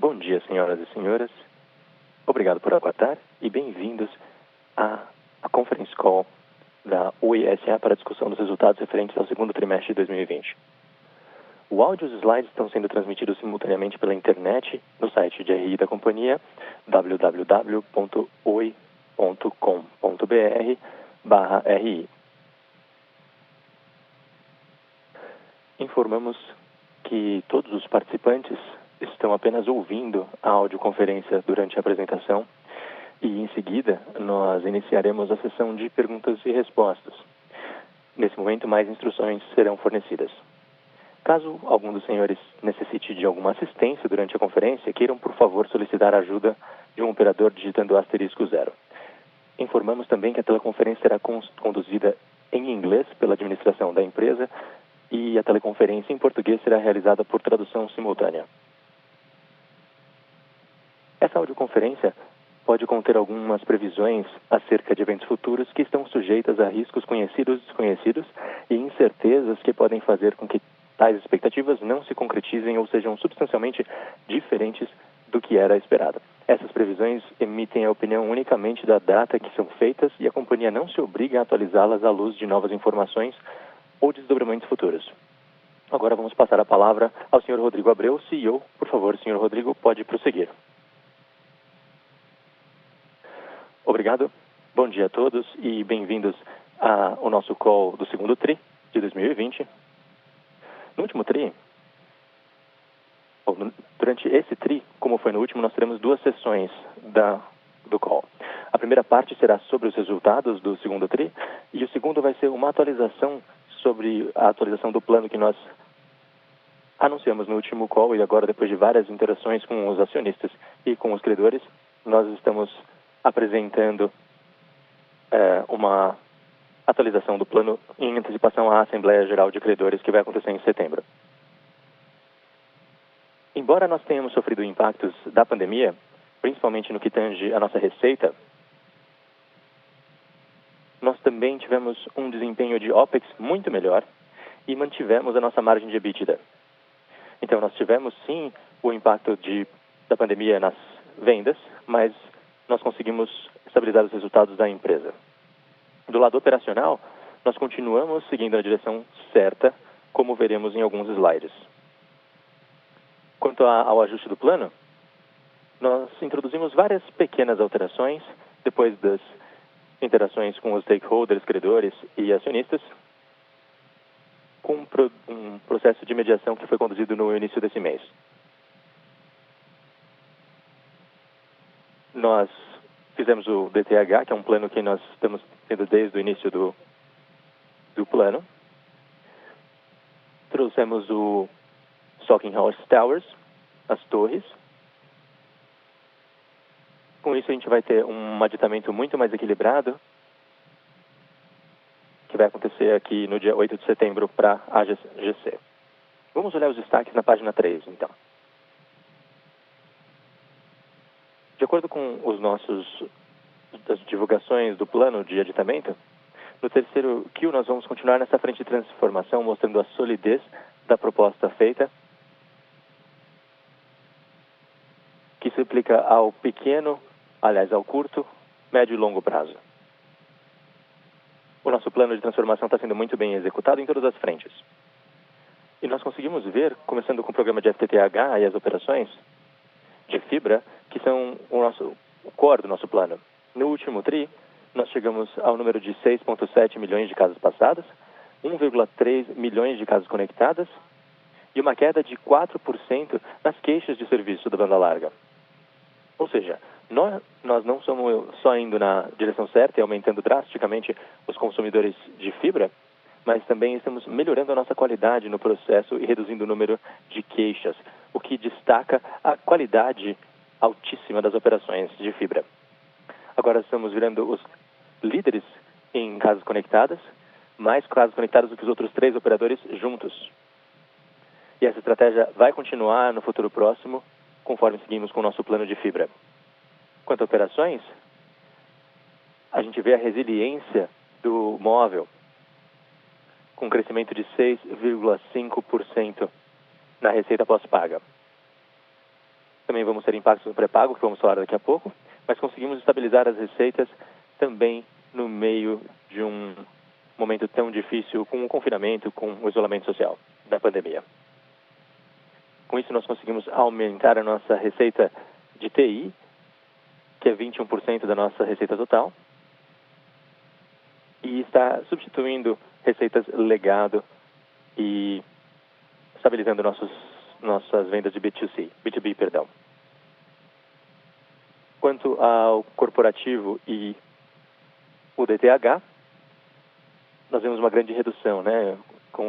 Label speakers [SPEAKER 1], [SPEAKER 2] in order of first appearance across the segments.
[SPEAKER 1] Bom dia, senhoras e senhores. Obrigado por aguardar e bem-vindos à Conference Call da Oi S.A. para a discussão dos resultados referentes ao segundo trimestre de 2020. O áudio e os slides estão sendo transmitidos simultaneamente pela internet no site de RI da companhia www.oi.com.br/RI. Informamos que todos os participantes estão apenas ouvindo a audioconferência durante a apresentação e, em seguida, nós iniciaremos a sessão de perguntas e respostas. Nesse momento, mais instruções serão fornecidas. Caso algum dos senhores necessite de alguma assistência durante a conferência, queiram, por favor, solicitar a ajuda de um operador digitando *0. Informamos também que a teleconferência será conduzida em inglês pela administração da empresa e a teleconferência em português será realizada por tradução simultânea. Essa audioconferência pode conter algumas previsões acerca de eventos futuros que estão sujeitas a riscos conhecidos e desconhecidos e incertezas que podem fazer com que tais expectativas não se concretizem ou sejam substancialmente diferentes do que era esperado. Essas previsões emitem a opinião unicamente da data que são feitas e a companhia não se obriga a atualizá-las à luz de novas informações ou desdobramentos futuros. Agora vamos passar a palavra ao Sr. Rodrigo Abreu, CEO. Por favor, Sr. Rodrigo, pode prosseguir. Obrigado. Bom dia a todos e bem-vindos ao nosso call do segundo TRI de 2020. No último TRI, durante esse TRI, como foi no último, nós teremos duas sessões do call. A primeira parte será sobre os resultados do segundo TRI e o segundo vai ser uma atualização sobre a atualização do plano que nós anunciamos no último call e agora, depois de várias interações com os acionistas e com os credores, nós estamos apresentando uma atualização do plano em antecipação à Assembleia Geral de Credores que vai acontecer em setembro. Embora nós tenhamos sofrido impactos da pandemia, principalmente no que tange a nossa receita, nós também tivemos um desempenho de OPEX muito melhor e mantivemos a nossa margem de EBITDA. Então, nós tivemos, sim, o impacto da pandemia nas vendas, mas nós conseguimos estabilizar os resultados da empresa. Do lado operacional, nós continuamos seguindo a direção certa, como veremos em alguns slides. Quanto ao ajuste do plano, nós introduzimos várias pequenas alterações depois das interações com os stakeholders, credores e acionistas, com um processo de mediação que foi conduzido no início desse mês. Nós fizemos o DTH, que é um plano que nós estamos tendo desde o início do plano. Trouxemos o Stocking House Towers, as torres. Com isso, a gente vai ter um aditamento muito mais equilibrado, que vai acontecer aqui no dia 8 de setembro para a AGC. Vamos olhar os destaques na página 3, então. De acordo com as divulgações do plano de aditamento, no terceiro Q nós vamos continuar nessa frente de transformação, mostrando a solidez da proposta feita, que se aplica ao ao curto, médio e longo prazo. O nosso plano de transformação está sendo muito bem executado em todas as frentes. E nós conseguimos ver, começando com o programa de FTTH e as operações de fibra, que são o core do nosso plano. No último TRI, nós chegamos ao número de 6,7 milhões de casas passadas, 1,3 milhões de casas conectadas e uma queda de 4% nas queixas de serviço da banda larga. Ou seja, nós não somos só indo na direção certa e aumentando drasticamente os consumidores de fibra, mas também estamos melhorando a nossa qualidade no processo e reduzindo o número de queixas, o que destaca a qualidade altíssima das operações de fibra. Agora estamos virando os líderes em casas conectadas, mais casas conectadas do que os outros 3 operadores juntos. E essa estratégia vai continuar no futuro próximo, conforme seguimos com o nosso plano de fibra. Quanto a operações, a gente vê a resiliência do móvel, com um crescimento de 6,5% na receita pós-paga. Também vamos ter impactos no pré-pago, que vamos falar daqui a pouco, mas conseguimos estabilizar as receitas também no meio de um momento tão difícil com o confinamento, com o isolamento social da pandemia. Com isso, nós conseguimos aumentar a nossa receita de TI, que é 21% da nossa receita total, e está substituindo receitas legado e estabilizando nossas vendas de B2B, perdão. Quanto ao corporativo e o DTH, nós vemos uma grande redução,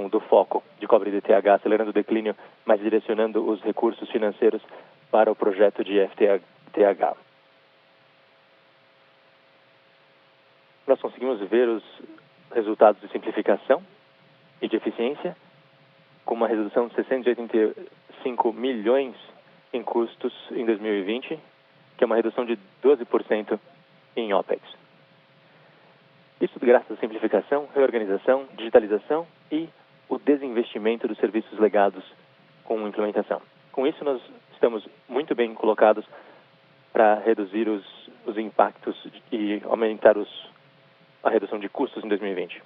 [SPEAKER 1] do foco de cobre e DTH, acelerando o declínio, mas direcionando os recursos financeiros para o projeto de FTTH. Nós conseguimos ver os resultados de simplificação e de eficiência, com uma redução de 685 milhões em custos em 2020, que é uma redução de 12% em OPEX. Isso graças à simplificação, reorganização, digitalização e o desinvestimento dos serviços legados com implementação. Com isso, nós estamos muito bem colocados para reduzir os impactos e aumentar a redução de custos em 2020.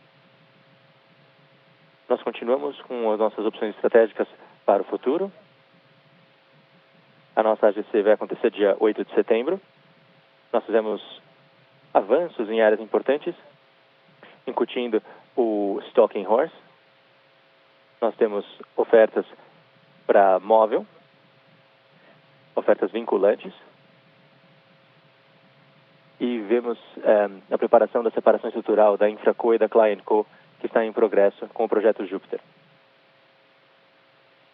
[SPEAKER 1] Nós continuamos com as nossas opções estratégicas para o futuro. A nossa AGC vai acontecer dia 8 de setembro. Nós fizemos avanços em áreas importantes, incutindo o Stalking Horse. Nós temos ofertas para móvel, ofertas vinculantes, e vemos a preparação da separação estrutural da InfraCo e da ClientCo, que está em progresso com o projeto Júpiter.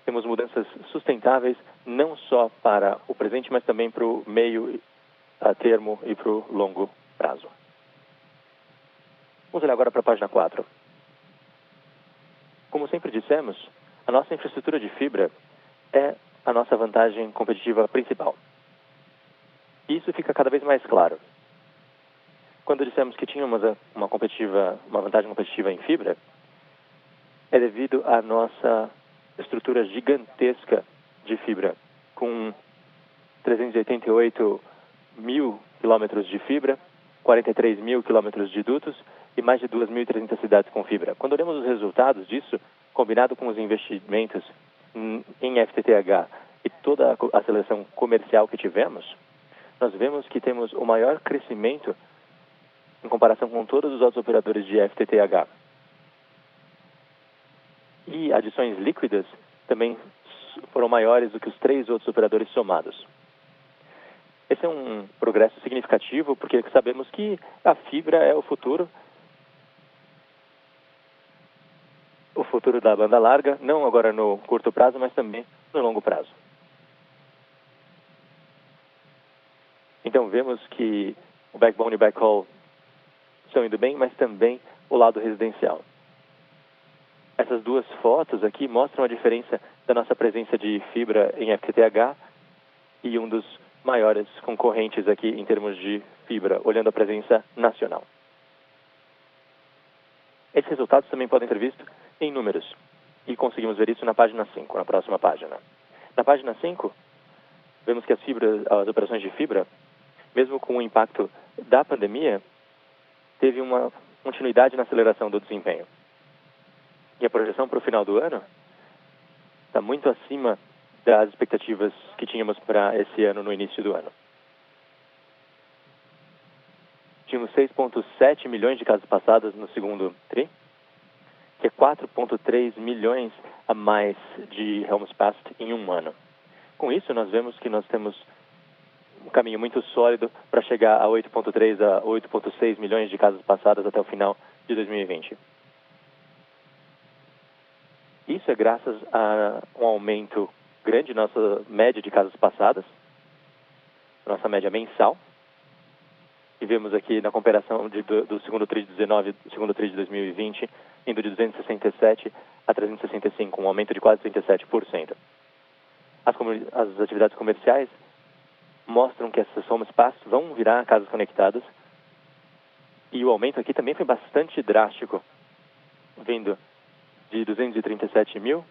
[SPEAKER 1] Temos mudanças sustentáveis, não só para o presente, mas também para o meio termo e para o longo prazo. Vamos olhar agora para a página 4. Como sempre dissemos, a nossa infraestrutura de fibra é a nossa vantagem competitiva principal. E isso fica cada vez mais claro. Quando dissemos que tínhamos uma vantagem competitiva em fibra, é devido à nossa estrutura gigantesca de fibra, com 388 mil quilômetros de fibra, 43 mil quilômetros de dutos e mais de 2.300 cidades com fibra. Quando olhamos os resultados disso, combinado com os investimentos em FTTH e toda a aceleração comercial que tivemos, nós vemos que temos o maior crescimento em comparação com todos os outros operadores de FTTH. E adições líquidas também foram maiores do que os 3 outros operadores somados. Esse é um progresso significativo, porque sabemos que a fibra é o futuro da banda larga, não agora no curto prazo, mas também no longo prazo. Então vemos que o backbone e o backhaul estão indo bem, mas também o lado residencial. Essas duas fotos aqui mostram a diferença da nossa presença de fibra em FTTH e um dos maiores concorrentes aqui em termos de fibra, olhando a presença nacional. Esses resultados também podem ser vistos em números, e conseguimos ver isso na página 5, na próxima página. Na página 5, vemos que as operações de fibra, mesmo com o impacto da pandemia, teve uma continuidade na aceleração do desempenho. E a projeção para o final do ano está muito acima das expectativas que tínhamos para esse ano no início do ano. Tínhamos 6,7 milhões de casas passadas no segundo TRI, que é 4,3 milhões a mais de homes passed em um ano. Com isso, nós vemos que nós temos um caminho muito sólido para chegar a 8,3 a 8,6 milhões de casas passadas até o final de 2020. Isso é graças a um aumento grande na nossa média de casas passadas, nossa média mensal. E vemos aqui na comparação do segundo TRI de 19 e segundo TRI de 2020, indo de 267 a 365, um aumento de quase 37%. As atividades comerciais mostram que essas homes passed vão virar casas conectadas. E o aumento aqui também foi bastante drástico, vindo de 237 mil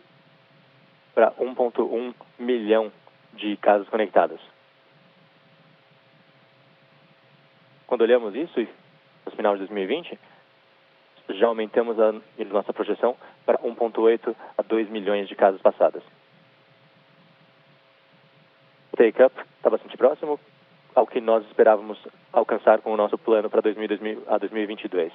[SPEAKER 1] para 1,1 milhão de casas conectadas. Quando olhamos isso, no final de 2020, já aumentamos a nossa projeção para 1,8 a 2 milhões de casas passadas. O take-up está bastante próximo ao que nós esperávamos alcançar com o nosso plano para 2022.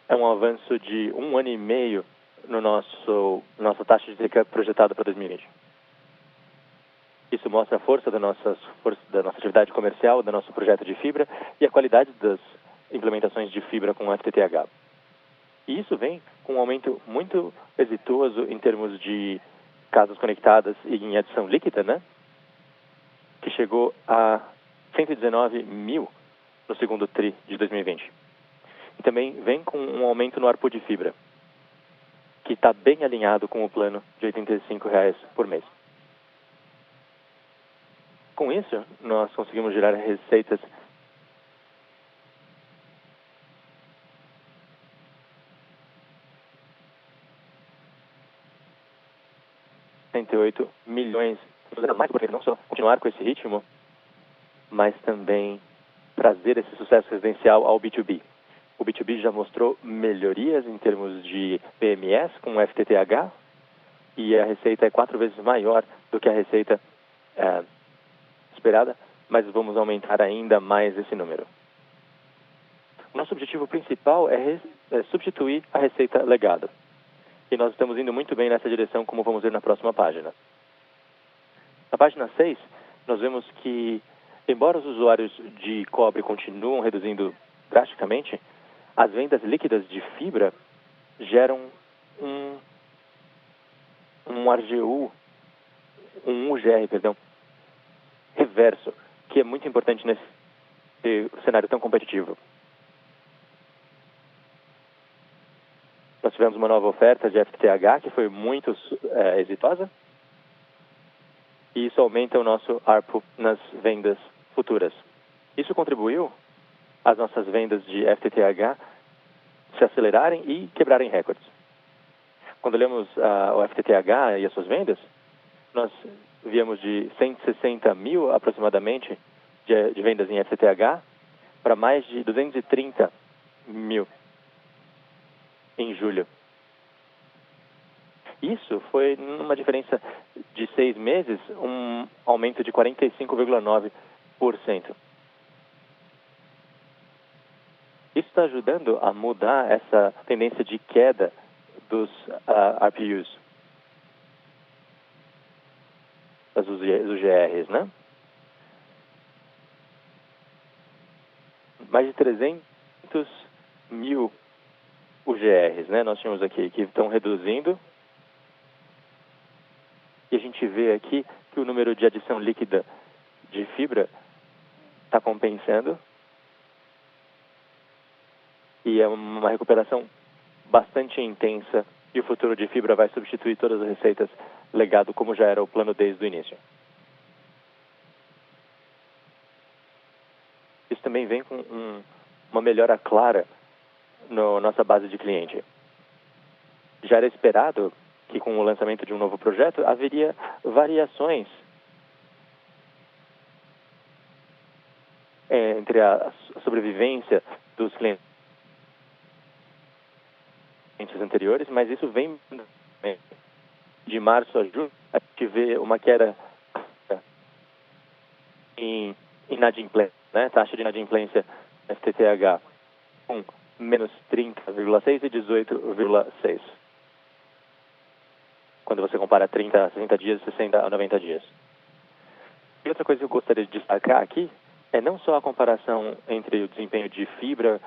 [SPEAKER 1] É um avanço de 1 ano e meio no nossa taxa de take-up projetada para 2020. Isso mostra a força da nossa atividade comercial, do nosso projeto de fibra e a qualidade das implementações de fibra com FTTH. E isso vem com um aumento muito exitoso em termos de casas conectadas e em adição líquida, né? Que chegou a 119 mil no segundo TRI de 2020. E também vem com um aumento no ARPU de fibra, que está bem alinhado com o plano de R$ 85 por mês. Com isso, nós conseguimos gerar receitas de 108 milhões, mais porque não só continuar com esse ritmo, mas também trazer esse sucesso residencial ao B2B. O B2B já mostrou melhorias em termos de PMS com o FTTH e a receita é 4 vezes maior do que a receita esperada, mas vamos aumentar ainda mais esse número. O nosso objetivo principal é substituir a receita legado. E nós estamos indo muito bem nessa direção, como vamos ver na próxima página. Na página 6, nós vemos que, embora os usuários de cobre continuam reduzindo drasticamente, as vendas líquidas de fibra geram um UGR, reverso, que é muito importante nesse cenário tão competitivo. Nós tivemos uma nova oferta de FTTH que foi muito exitosa e isso aumenta o nosso ARPU nas vendas futuras. Isso contribuiu às nossas vendas de FTTH se acelerarem e quebrarem recordes. Quando olhamos o FTTH e as suas vendas, nós viemos de 160 mil aproximadamente de vendas em FTTH para mais de 230 mil em julho. Isso foi, numa diferença de 6 meses, um aumento de 45,9%. Isso está ajudando a mudar essa tendência de queda dos RPUs, das UGRs, né? Mais de 300 mil UGRs, né? Nós tínhamos aqui que estão reduzindo. E a gente vê aqui que o número de adição líquida de fibra está compensando. E é uma recuperação bastante intensa. E o futuro de fibra vai substituir todas as receitas legado, como já era o plano desde o início. Isso também vem com uma melhora clara na nossa base de cliente. Já era esperado que com o lançamento de um novo projeto haveria variações entre a sobrevivência dos clientes anteriores, mas isso vem de março a julho. A gente vê uma queda em inadimplência, né? Taxa de inadimplência FTTH com menos 30,6 e 18,6. Quando você compara 30 a 60 dias, 60 a 90 dias. E outra coisa que eu gostaria de destacar aqui é não só a comparação entre o desempenho de fibra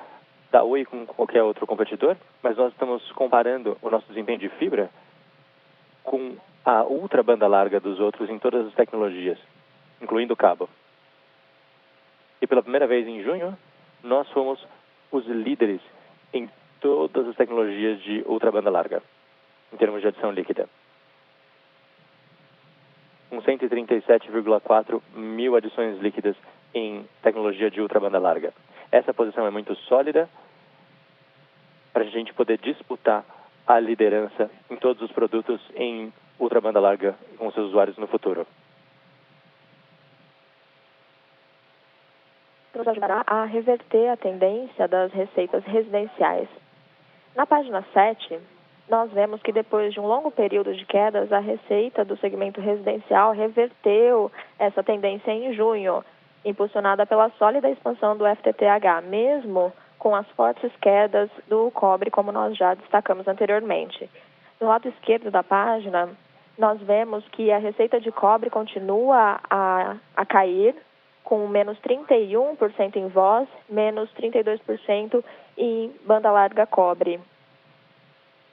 [SPEAKER 1] da Oi com qualquer outro competidor, mas nós estamos comparando o nosso desempenho de fibra com a ultra banda larga dos outros em todas as tecnologias, incluindo o cabo. E pela primeira vez em junho, nós fomos os líderes em todas as tecnologias de ultra banda larga, em termos de adição líquida. Com 137,4 mil adições líquidas em tecnologia de ultra banda larga. Essa posição é muito sólida para a gente poder disputar a liderança em todos os produtos em ultra banda larga com seus usuários no futuro.
[SPEAKER 2] Nos ajudará a reverter a tendência das receitas residenciais. Na página 7, nós vemos que depois de um longo período de quedas, a receita do segmento residencial reverteu essa tendência em junho, impulsionada pela sólida expansão do FTTH, mesmo com as fortes quedas do cobre, como nós já destacamos anteriormente. No lado esquerdo da página, nós vemos que a receita de cobre continua a cair, com menos 31% em voz, menos 32% em banda larga cobre.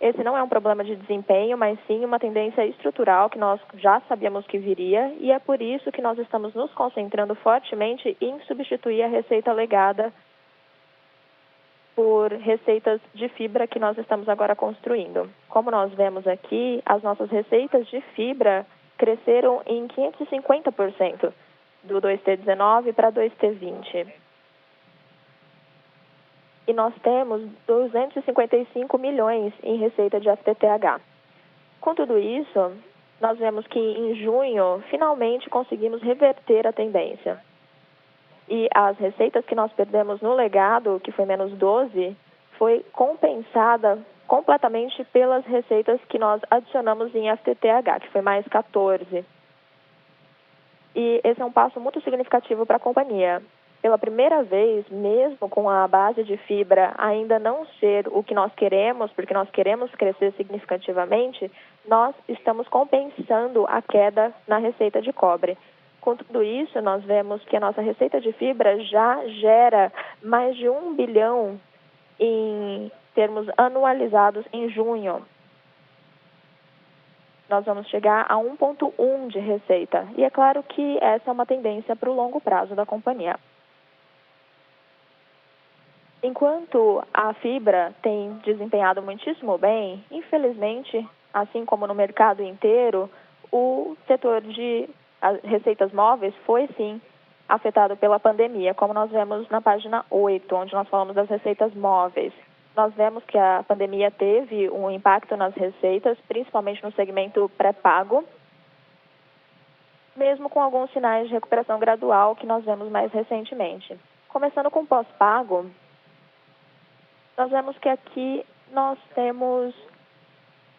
[SPEAKER 2] Esse não é um problema de desempenho, mas sim uma tendência estrutural que nós já sabíamos que viria, e é por isso que nós estamos nos concentrando fortemente em substituir a receita legada por receitas de fibra que nós estamos agora construindo. Como nós vemos aqui, as nossas receitas de fibra cresceram em 550%, do 2T19 para 2T20. E nós temos 255 milhões em receita de FTTH. Com tudo isso, nós vemos que em junho, finalmente conseguimos reverter a tendência. E as receitas que nós perdemos no legado, que foi menos 12, foi compensada completamente pelas receitas que nós adicionamos em FTTH, que foi mais 14. E esse é um passo muito significativo para a companhia. Pela primeira vez, mesmo com a base de fibra ainda não ser o que nós queremos, porque nós queremos crescer significativamente, nós estamos compensando a queda na receita de cobre. Com tudo isso, nós vemos que a nossa receita de fibra já gera mais de 1 bilhão em termos anualizados em junho. Nós vamos chegar a 1,1 de receita. E é claro que essa é uma tendência para o longo prazo da companhia. Enquanto a fibra tem desempenhado muitíssimo bem, infelizmente, assim como no mercado inteiro, o setor de receitas móveis foi sim afetado pela pandemia, como nós vemos na página 8, onde nós falamos das receitas móveis. Nós vemos que a pandemia teve um impacto nas receitas, principalmente no segmento pré-pago, mesmo com alguns sinais de recuperação gradual que nós vemos mais recentemente. Começando com pós-pago, nós vemos que aqui nós temos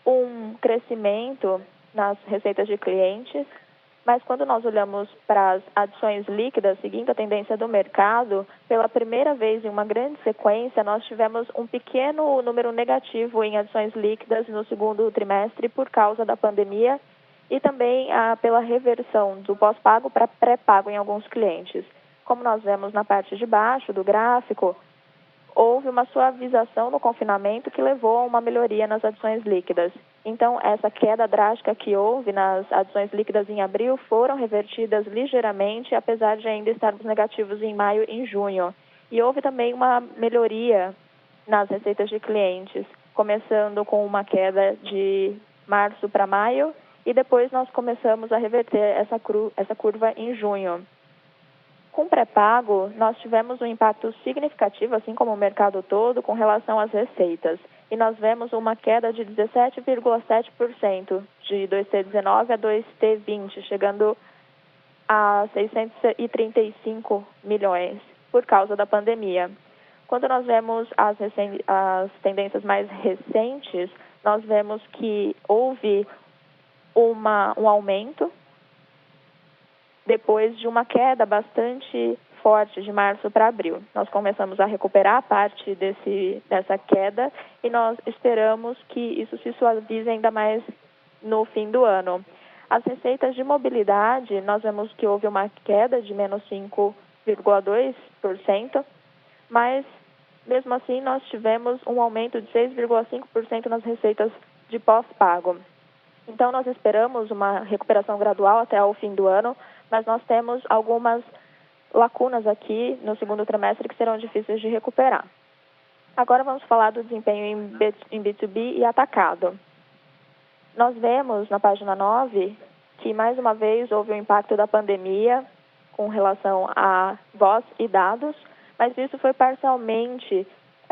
[SPEAKER 2] um crescimento nas receitas de clientes, mas quando nós olhamos para as adições líquidas, seguindo a tendência do mercado, pela primeira vez em uma grande sequência, nós tivemos um pequeno número negativo em adições líquidas no segundo trimestre por causa da pandemia e também pela reversão do pós-pago para pré-pago em alguns clientes. Como nós vemos na parte de baixo do gráfico, houve uma suavização no confinamento que levou a uma melhoria nas adições líquidas. Então, essa queda drástica que houve nas adições líquidas em abril foram revertidas ligeiramente, apesar de ainda estarmos negativos em maio e em junho. E houve também uma melhoria nas receitas de clientes, começando com uma queda de março para maio, e depois nós começamos a reverter essa curva em junho. Com pré-pago, nós tivemos um impacto significativo, assim como o mercado todo, com relação às receitas. E nós vemos uma queda de 17,7% de 2T19 a 2T20, chegando a 635 milhões por causa da pandemia. Quando nós vemos as tendências mais recentes, nós vemos que houve um aumento depois de uma queda bastante forte de março para abril. Nós começamos a recuperar parte dessa queda e nós esperamos que isso se suavize ainda mais no fim do ano. As receitas de mobilidade, nós vemos que houve uma queda de menos 5,2%, mas mesmo assim nós tivemos um aumento de 6,5% nas receitas de pós-pago. Então, nós esperamos uma recuperação gradual até o fim do ano, mas nós temos algumas lacunas aqui no segundo trimestre que serão difíceis de recuperar. Agora vamos falar do desempenho em B2B e atacado. Nós vemos na página 9 que, mais uma vez, houve um impacto da pandemia com relação a voz e dados, mas isso foi parcialmente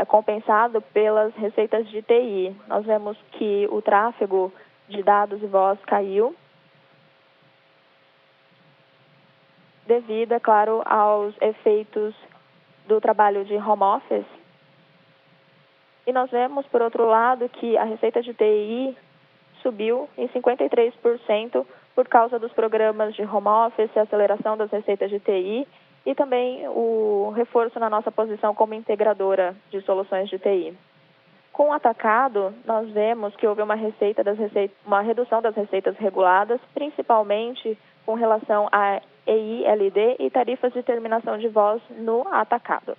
[SPEAKER 2] compensado pelas receitas de TI. Nós vemos que o tráfego de dados e voz caiu, devido, é claro, aos efeitos do trabalho de home office. E nós vemos, por outro lado, que a receita de TI subiu em 53% por causa dos programas de home office, a aceleração das receitas de TI e também o reforço na nossa posição como integradora de soluções de TI. Com o atacado, nós vemos que houve uma redução das receitas reguladas, principalmente com relação a EI/LD e tarifas de terminação de voz no atacado.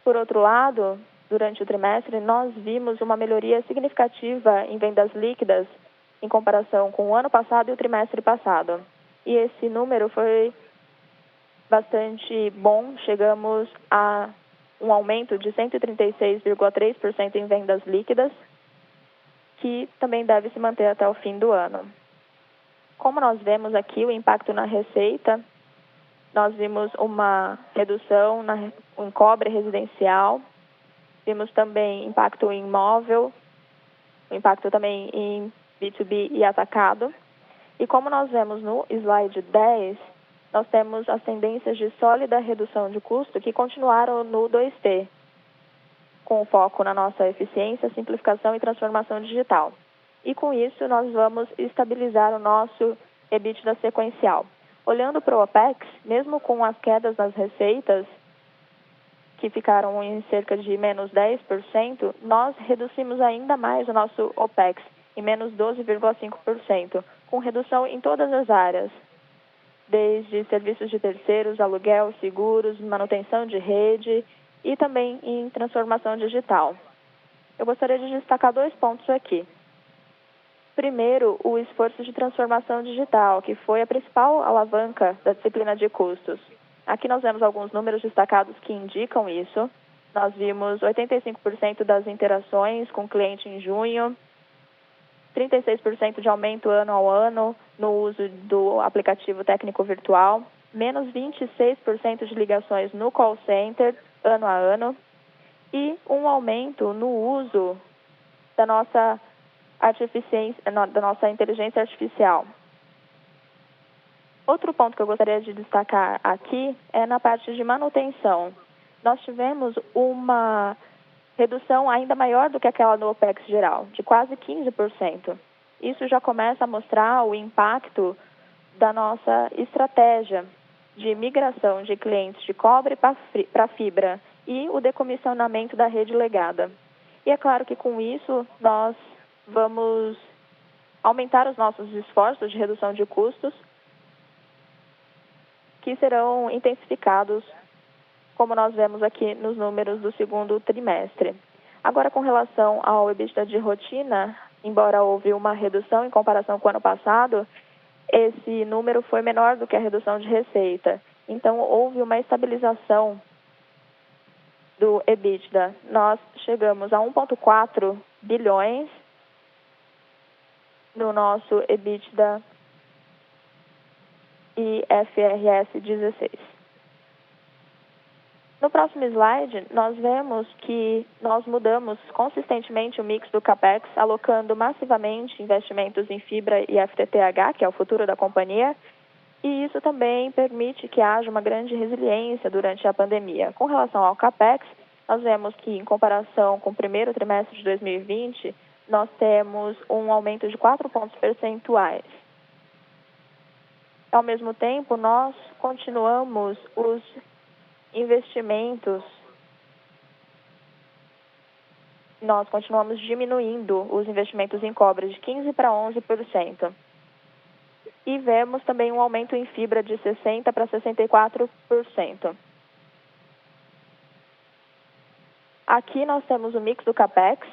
[SPEAKER 2] Por outro lado, durante o trimestre, nós vimos uma melhoria significativa em vendas líquidas em comparação com o ano passado e o trimestre passado. E esse número foi bastante bom, chegamos a um aumento de 136,3% em vendas líquidas, que também deve se manter até o fim do ano. Como nós vemos aqui o impacto na receita, nós vimos uma redução em cobre residencial, vimos também impacto em imóvel, impacto também em B2B e atacado. E como nós vemos no slide 10, nós temos as tendências de sólida redução de custo que continuaram no 2T, com foco na nossa eficiência, simplificação e transformação digital. E com isso, nós vamos estabilizar o nosso EBITDA sequencial. Olhando para o OPEX, mesmo com as quedas nas receitas, que ficaram em cerca de menos 10%, nós reduzimos ainda mais o nosso OPEX, em menos 12,5%, com redução em todas as áreas, desde serviços de terceiros, aluguel, seguros, manutenção de rede e também em transformação digital. Eu gostaria de destacar 2 pontos aqui. Primeiro, o esforço de transformação digital, que foi a principal alavanca da disciplina de custos. Aqui nós vemos alguns números destacados que indicam isso. Nós vimos 85% das interações com o cliente em junho, 36% de aumento ano a ano no uso do aplicativo técnico virtual, menos 26% de ligações no call center ano a ano e um aumento no uso da nossa inteligência artificial. Outro ponto que eu gostaria de destacar aqui é na parte de manutenção. Nós tivemos uma redução ainda maior do que aquela no OPEX geral, de quase 15%. Isso já começa a mostrar o impacto da nossa estratégia de migração de clientes de cobre para fibra e o decomissionamento da rede legada. E é claro que com isso nós vamos aumentar os nossos esforços de redução de custos, que serão intensificados, como nós vemos aqui nos números do segundo trimestre. Agora, com relação ao EBITDA de rotina, embora houve uma redução em comparação com o ano passado, esse número foi menor do que a redução de receita. Então, houve uma estabilização do EBITDA. Nós chegamos a 1,4 bilhões no nosso EBITDA e IFRS 16. No próximo slide, nós vemos que nós mudamos consistentemente o mix do CAPEX, alocando massivamente investimentos em fibra e FTTH, que é o futuro da companhia, e isso também permite que haja uma grande resiliência durante a pandemia. Com relação ao CAPEX, nós vemos que, em comparação com o primeiro trimestre de 2020, nós temos um aumento de 4 pontos percentuais. Ao mesmo tempo, nós continuamos os investimentos, nós continuamos diminuindo os investimentos em cobre de 15% para 11%. E vemos também um aumento em fibra de 60% para 64%. Aqui nós temos o mix do CAPEX.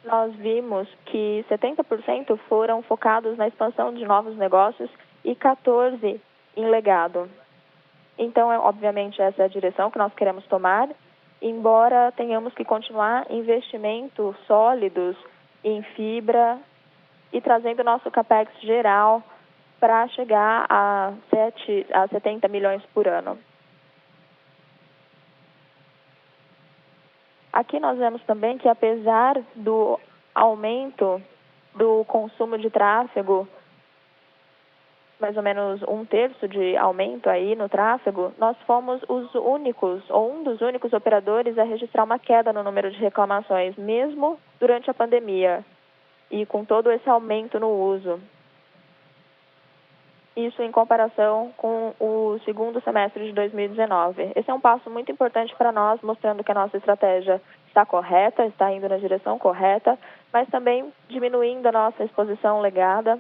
[SPEAKER 2] Nós vimos que 70% foram focados na expansão de novos negócios e 14% em legado. Então, obviamente, essa é a direção que nós queremos tomar, embora tenhamos que continuar investimentos sólidos em fibra e trazendo o nosso CAPEX geral para chegar a 70 milhões por ano. Aqui nós vemos também que, apesar do aumento do consumo de tráfego, mais ou menos 1/3 de aumento aí no tráfego, nós fomos os únicos, ou um dos únicos operadores a registrar uma queda no número de reclamações, mesmo durante a pandemia, e com todo esse aumento no uso. Isso em comparação com o segundo semestre de 2019. Esse é um passo muito importante para nós, mostrando que a nossa estratégia está correta, está indo na direção correta, mas também diminuindo a nossa exposição legada,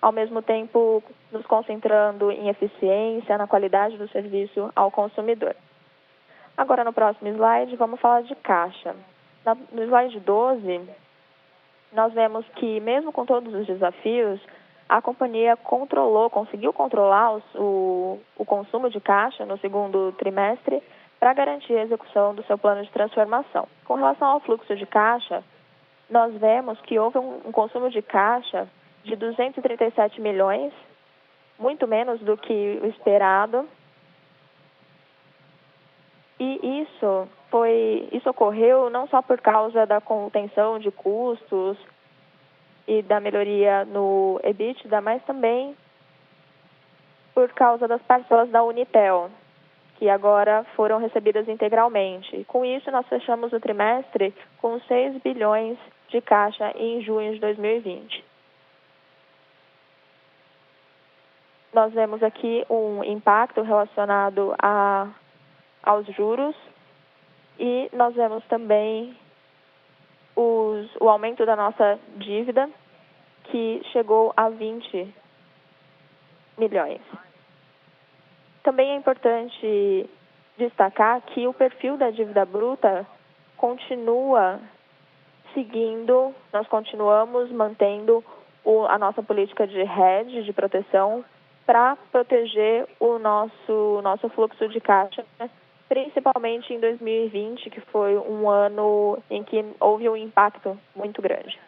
[SPEAKER 2] ao mesmo tempo nos concentrando em eficiência, na qualidade do serviço ao consumidor. Agora, no próximo slide, vamos falar de caixa. No slide 12, nós vemos que, mesmo com todos os desafios, a companhia conseguiu controlar o consumo de caixa no segundo trimestre para garantir a execução do seu plano de transformação. Com relação ao fluxo de caixa, nós vemos que houve um consumo de caixa de 237 milhões, muito menos do que o esperado. E isso ocorreu não só por causa da contenção de custos e da melhoria no EBITDA, mas também por causa das parcelas da Unitel, que agora foram recebidas integralmente. Com isso, nós fechamos o trimestre com 6 bilhões de caixa em junho de 2020. Nós vemos aqui um impacto relacionado aos juros e nós vemos também o aumento da nossa dívida, que chegou a 20 milhões. Também é importante destacar que o perfil da dívida bruta continua seguindo, nós continuamos mantendo a nossa política de hedge, de proteção, para proteger o nosso fluxo de caixa, principalmente em 2020, que foi um ano em que houve um impacto muito grande.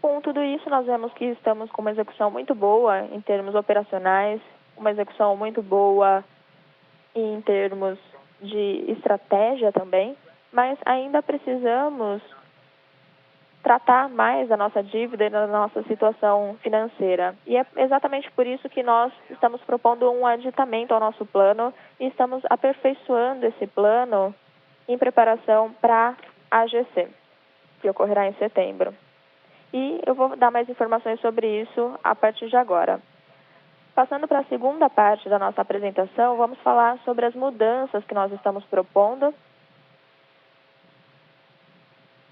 [SPEAKER 2] Com tudo isso, nós vemos que estamos com uma execução muito boa em termos operacionais, uma execução muito boa em termos de estratégia também, mas ainda precisamos tratar mais da nossa dívida e da nossa situação financeira. E é exatamente por isso que nós estamos propondo um aditamento ao nosso plano e estamos aperfeiçoando esse plano em preparação para a AGC, que ocorrerá em setembro. E eu vou dar mais informações sobre isso a partir de agora. Passando para a segunda parte da nossa apresentação, vamos falar sobre as mudanças que nós estamos propondo,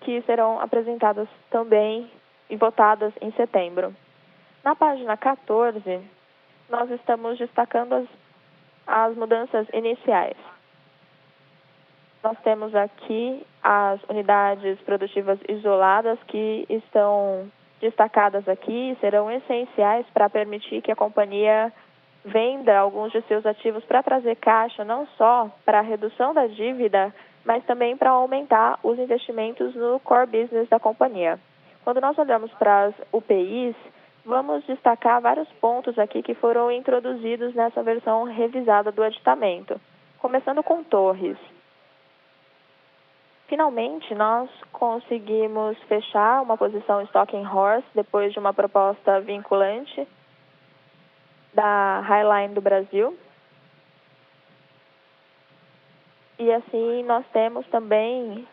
[SPEAKER 2] que serão apresentadas também e votadas em setembro. Na página 14, nós estamos destacando as mudanças iniciais. Nós temos aqui as unidades produtivas isoladas que estão destacadas aqui, serão essenciais para permitir que a companhia venda alguns de seus ativos para trazer caixa, não só para a redução da dívida, mas também para aumentar os investimentos no core business da companhia. Quando nós olhamos para as UPIs, vamos destacar vários pontos aqui que foram introduzidos nessa versão revisada do aditamento. Começando com Torres. Finalmente, nós conseguimos fechar uma posição Stocking Horse depois de uma proposta vinculante da Highline do Brasil. E assim nós temos também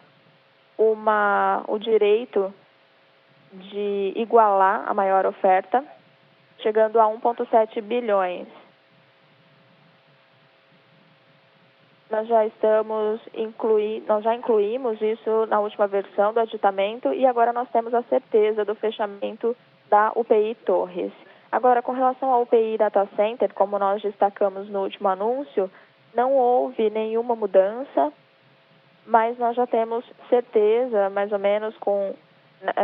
[SPEAKER 2] o direito de igualar a maior oferta, chegando a 1,7 bilhões. Nós já incluímos isso na última versão do aditamento e agora nós temos a certeza do fechamento da UPI Torres. Agora, com relação ao UPI Data Center, como nós destacamos no último anúncio, não houve nenhuma mudança, mas nós já temos certeza, mais ou menos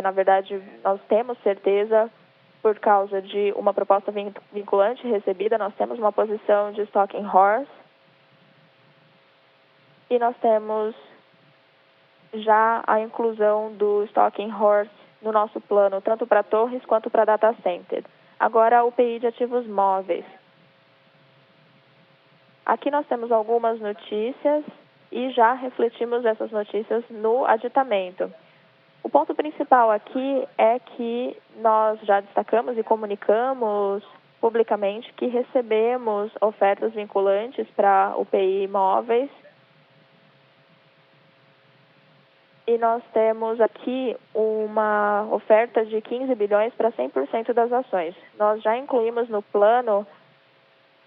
[SPEAKER 2] na verdade, nós temos certeza por causa de uma proposta vinculante recebida, nós temos uma posição de Stocking Horse e nós temos já a inclusão do Stocking Horse no nosso plano, tanto para Torres quanto para Data Center. Agora, o UPI de ativos móveis. Aqui nós temos algumas notícias e já refletimos essas notícias no aditamento. O ponto principal aqui é que nós já destacamos e comunicamos publicamente que recebemos ofertas vinculantes para UPI Imóveis. E nós temos aqui uma oferta de 15 bilhões para 100% das ações. Nós já incluímos no plano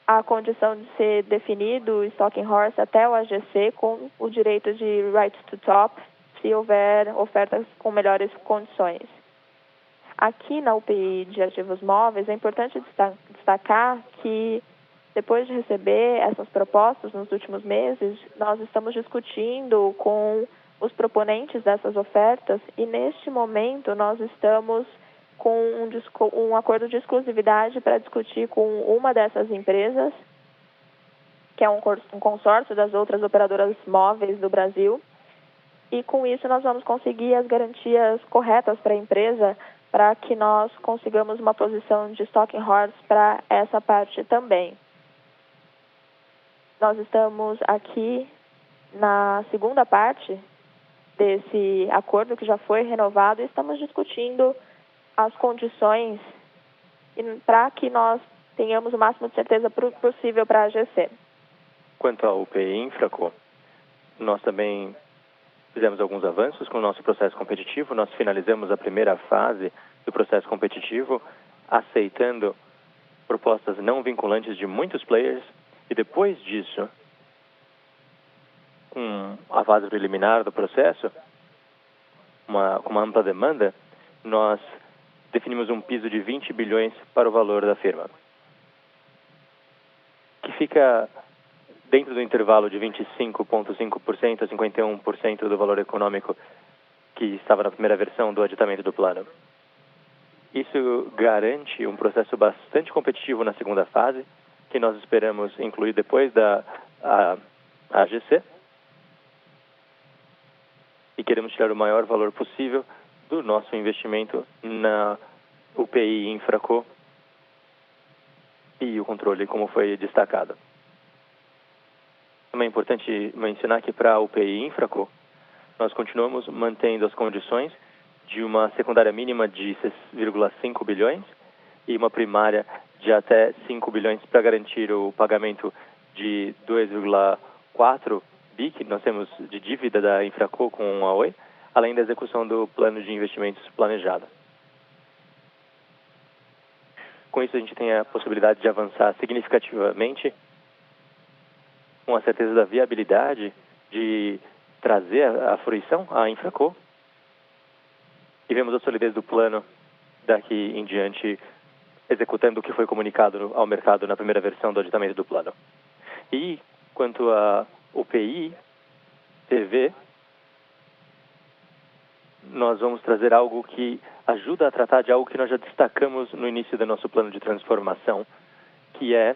[SPEAKER 2] a condição de ser definido o Stalking Horse até o AGC com o direito de right to top, se houver ofertas com melhores condições. Aqui na UPI de ativos móveis, é importante destacar que depois de receber essas propostas nos últimos meses, nós estamos discutindo com os proponentes dessas ofertas e neste momento nós estamos com um acordo de exclusividade para discutir com uma dessas empresas, que é um consórcio das outras operadoras móveis do Brasil, e com isso nós vamos conseguir as garantias corretas para a empresa para que nós consigamos uma posição de Stalking Horse para essa parte também. Nós estamos aqui na segunda parte desse acordo que já foi renovado e estamos discutindo as condições para que nós tenhamos o máximo de certeza possível para a AGC.
[SPEAKER 1] Quanto ao UPI Infraco, nós também fizemos alguns avanços com o nosso processo competitivo. Nós finalizamos a primeira fase do processo competitivo, aceitando propostas não vinculantes de muitos players, e depois disso, com a fase preliminar do processo, com uma ampla demanda, nós definimos um piso de 20 bilhões para o valor da firma, que fica dentro do intervalo de 25,5% a 51% do valor econômico que estava na primeira versão do aditamento do plano. Isso garante um processo bastante competitivo na segunda fase, que nós esperamos incluir depois da AGC, e queremos tirar o maior valor possível do nosso investimento na UPI Infraco e o controle, como foi destacado. Também é importante mencionar que para a UPI Infraco, nós continuamos mantendo as condições de uma secundária mínima de 6,5 bilhões e uma primária de até 5 bilhões para garantir o pagamento de 2,4 bi que nós temos de dívida da Infraco com a Oi, além da execução do plano de investimentos planejado. Com isso, a gente tem a possibilidade de avançar significativamente com a certeza da viabilidade de trazer à fruição a Infraco, e vemos a solidez do plano daqui em diante, executando o que foi comunicado ao mercado na primeira versão do aditamento do plano. E quanto a UPI TV, nós vamos trazer algo que ajuda a tratar de algo que nós já destacamos no início do nosso plano de transformação, que é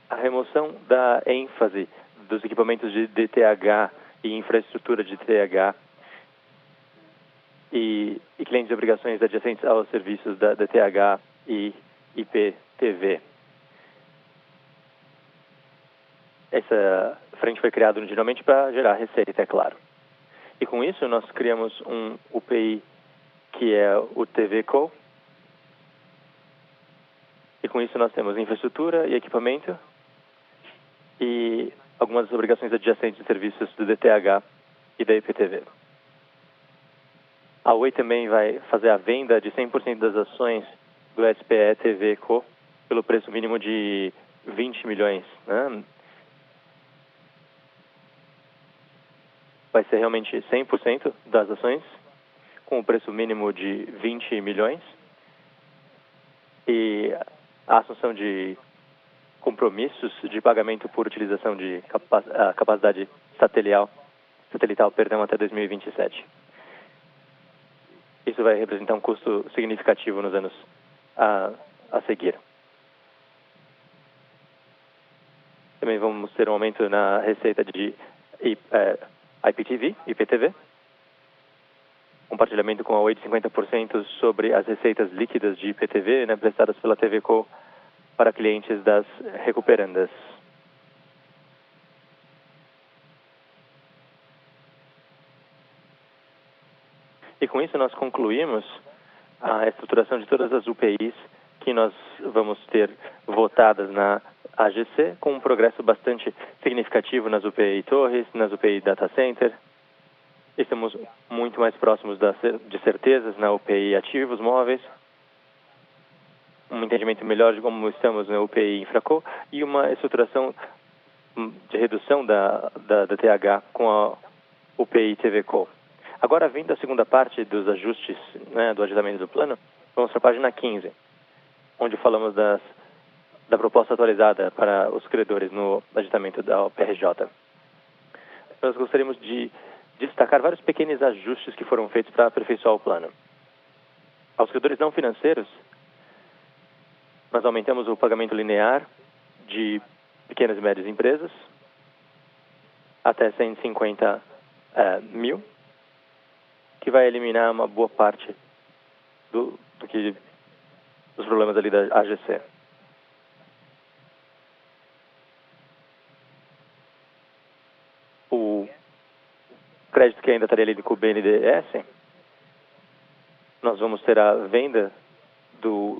[SPEAKER 1] a remoção da ênfase dos equipamentos de DTH e infraestrutura de DTH e clientes de obrigações adjacentes aos serviços da DTH e IPTV. Essa frente foi criada originalmente para gerar receita, é claro. E com isso nós criamos um UPI que é o TVCo. E com isso nós temos infraestrutura e equipamento e algumas obrigações adjacentes de serviços do DTH e da IPTV. A Oi também vai fazer a venda de 100% das ações do SPE TVCo pelo preço mínimo de 20 milhões, né? Vai ser realmente 100% das ações, com o preço mínimo de 20 milhões. E a assunção de compromissos de pagamento por utilização de capacidade satelital até 2027. Isso vai representar um custo significativo nos anos a seguir. Também vamos ter um aumento na receita de IPTV, compartilhamento com a Oi de 50% sobre as receitas líquidas de IPTV, né, prestadas pela TVCo para clientes das recuperandas. E com isso nós concluímos a estruturação de todas as UPIs que nós vamos ter votadas na AGC, com um progresso bastante significativo nas UPI Torres, nas UPI Data Center. Estamos muito mais próximos de certezas na UPI Ativos Móveis, um entendimento melhor de como estamos na UPI Infraco e uma estruturação de redução da TH com a UPI TVCo. Agora, vindo a segunda parte dos ajustes, né, do aditamento do plano, vamos para a página 15, onde falamos da proposta atualizada para os credores no aditamento da PRJ. Nós gostaríamos de destacar vários pequenos ajustes que foram feitos para aperfeiçoar o plano. Aos credores não financeiros, nós aumentamos o pagamento linear de pequenas e médias empresas até 150 mil, que vai eliminar uma boa parte dos problemas ali da AGC. O crédito que ainda estaria ali com o BNDES, nós vamos ter a venda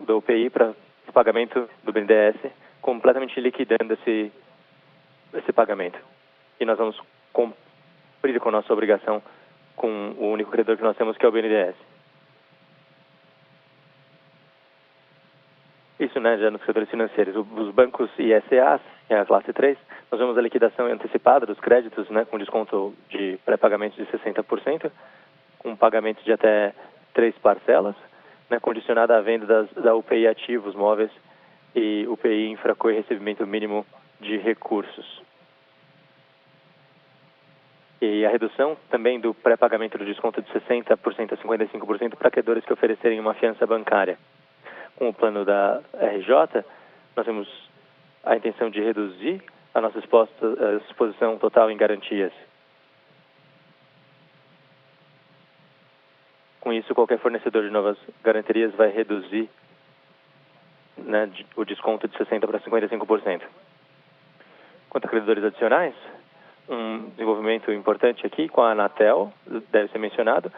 [SPEAKER 1] da UPI para o pagamento do BNDES, completamente liquidando esse pagamento. E nós vamos cumprir com a nossa obrigação com o único credor que nós temos, que é o BNDES. Isso, né, já nos credores financeiros. Os bancos ISAs, que é a classe 3, nós vemos a liquidação antecipada dos créditos, né, com desconto de pré-pagamento de 60%, com pagamento de até 3 parcelas, né, condicionada à venda da UPI Ativos Móveis e UPI Infraco e recebimento mínimo de recursos. E a redução também do pré-pagamento do desconto de 60% a 55% para credores que oferecerem uma fiança bancária. Com o plano da RJ, nós temos a intenção de reduzir a nossa exposição total em garantias. Com isso, qualquer fornecedor de novas garantias vai reduzir, né, o desconto de 60% para 55%. Quanto a credores adicionais, um desenvolvimento importante aqui com a Anatel, deve ser mencionado.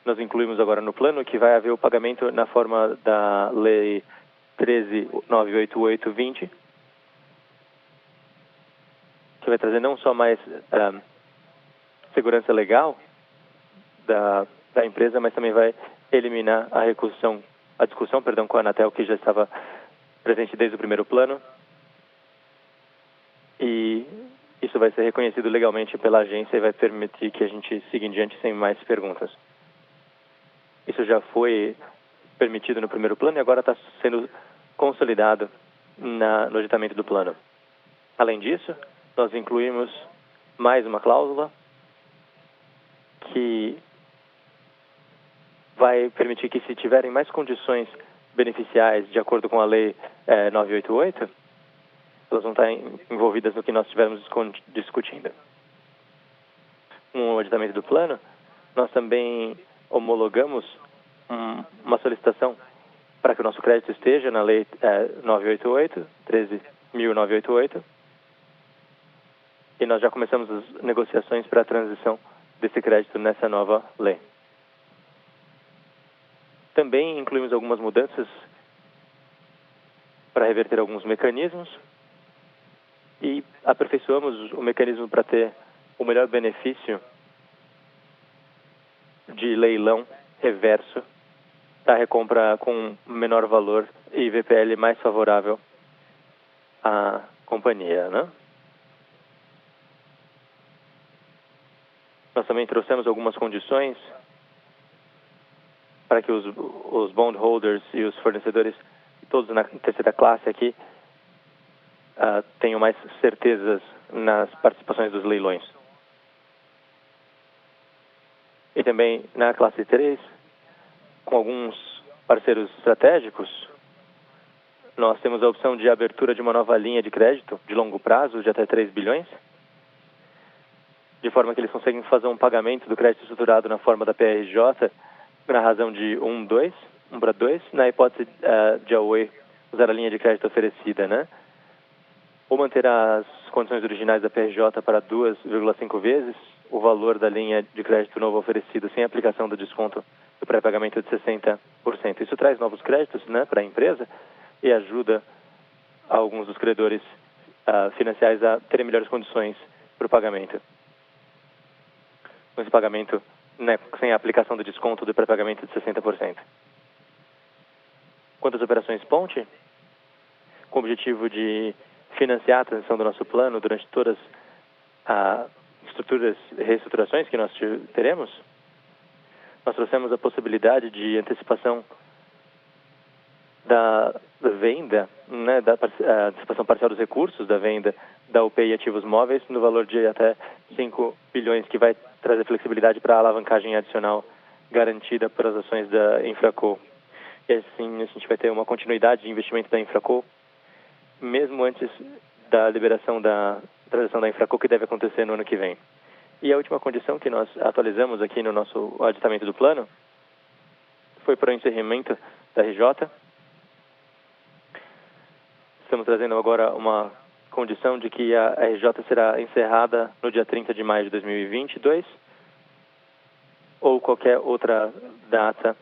[SPEAKER 1] Nós incluímos agora no plano que vai haver o pagamento na forma da Lei 13.988/20, que vai trazer não só mais segurança legal da empresa, mas também vai eliminar a discussão com a Anatel, que já estava presente desde o primeiro plano. E isso vai ser reconhecido legalmente pela agência e vai permitir que a gente siga em diante sem mais perguntas. Isso já foi permitido no primeiro plano e agora está sendo consolidado no aditamento do plano. Além disso, nós incluímos mais uma cláusula que vai permitir que, se tiverem mais condições beneficiais de acordo com a Lei 988, elas vão estar envolvidas no que nós estivermos discutindo. No aditamento do plano, nós também homologamos uma solicitação para que o nosso crédito esteja na Lei 988, 13.988, e nós já começamos as negociações para a transição desse crédito nessa nova lei. Também incluímos algumas mudanças para reverter alguns mecanismos e aperfeiçoamos o mecanismo para ter o melhor benefício de leilão reverso da recompra com menor valor e VPL mais favorável à companhia, né? Nós também trouxemos algumas condições para que os bondholders e os fornecedores, todos na terceira classe aqui, tenham mais certezas nas participações dos leilões. E também na classe 3, com alguns parceiros estratégicos, nós temos a opção de abertura de uma nova linha de crédito de longo prazo de até 3 bilhões, de forma que eles conseguem fazer um pagamento do crédito estruturado na forma da PRJ na razão de 1 para 2, na hipótese de a Oi usar a linha de crédito oferecida, né? Ou manter as condições originais da PRJ para 2,5 vezes o valor da linha de crédito novo oferecido sem aplicação do desconto do pré-pagamento de 60%. Isso traz novos créditos, né, para a empresa e ajuda alguns dos credores financiais a terem melhores condições para o pagamento. Com esse pagamento, né, sem a aplicação do desconto do pré-pagamento de 60%. Quanto às operações ponte, com o objetivo de financiar a transição do nosso plano durante todas as reestruturações que nós teremos, nós trouxemos a possibilidade de antecipação da venda, né, da antecipação parcial dos recursos da venda da UPI Ativos Móveis no valor de até 5 bilhões, que vai trazer flexibilidade para a alavancagem adicional garantida pelas ações da Infraco. E assim a gente vai ter uma continuidade de investimento da Infraco, mesmo antes da liberação da transação da Infraco, que deve acontecer no ano que vem. E a última condição que nós atualizamos aqui no nosso aditamento do plano foi para o encerramento da RJ. Estamos trazendo agora uma condição de que a RJ será encerrada no dia 30 de maio de 2022 ou qualquer outra data.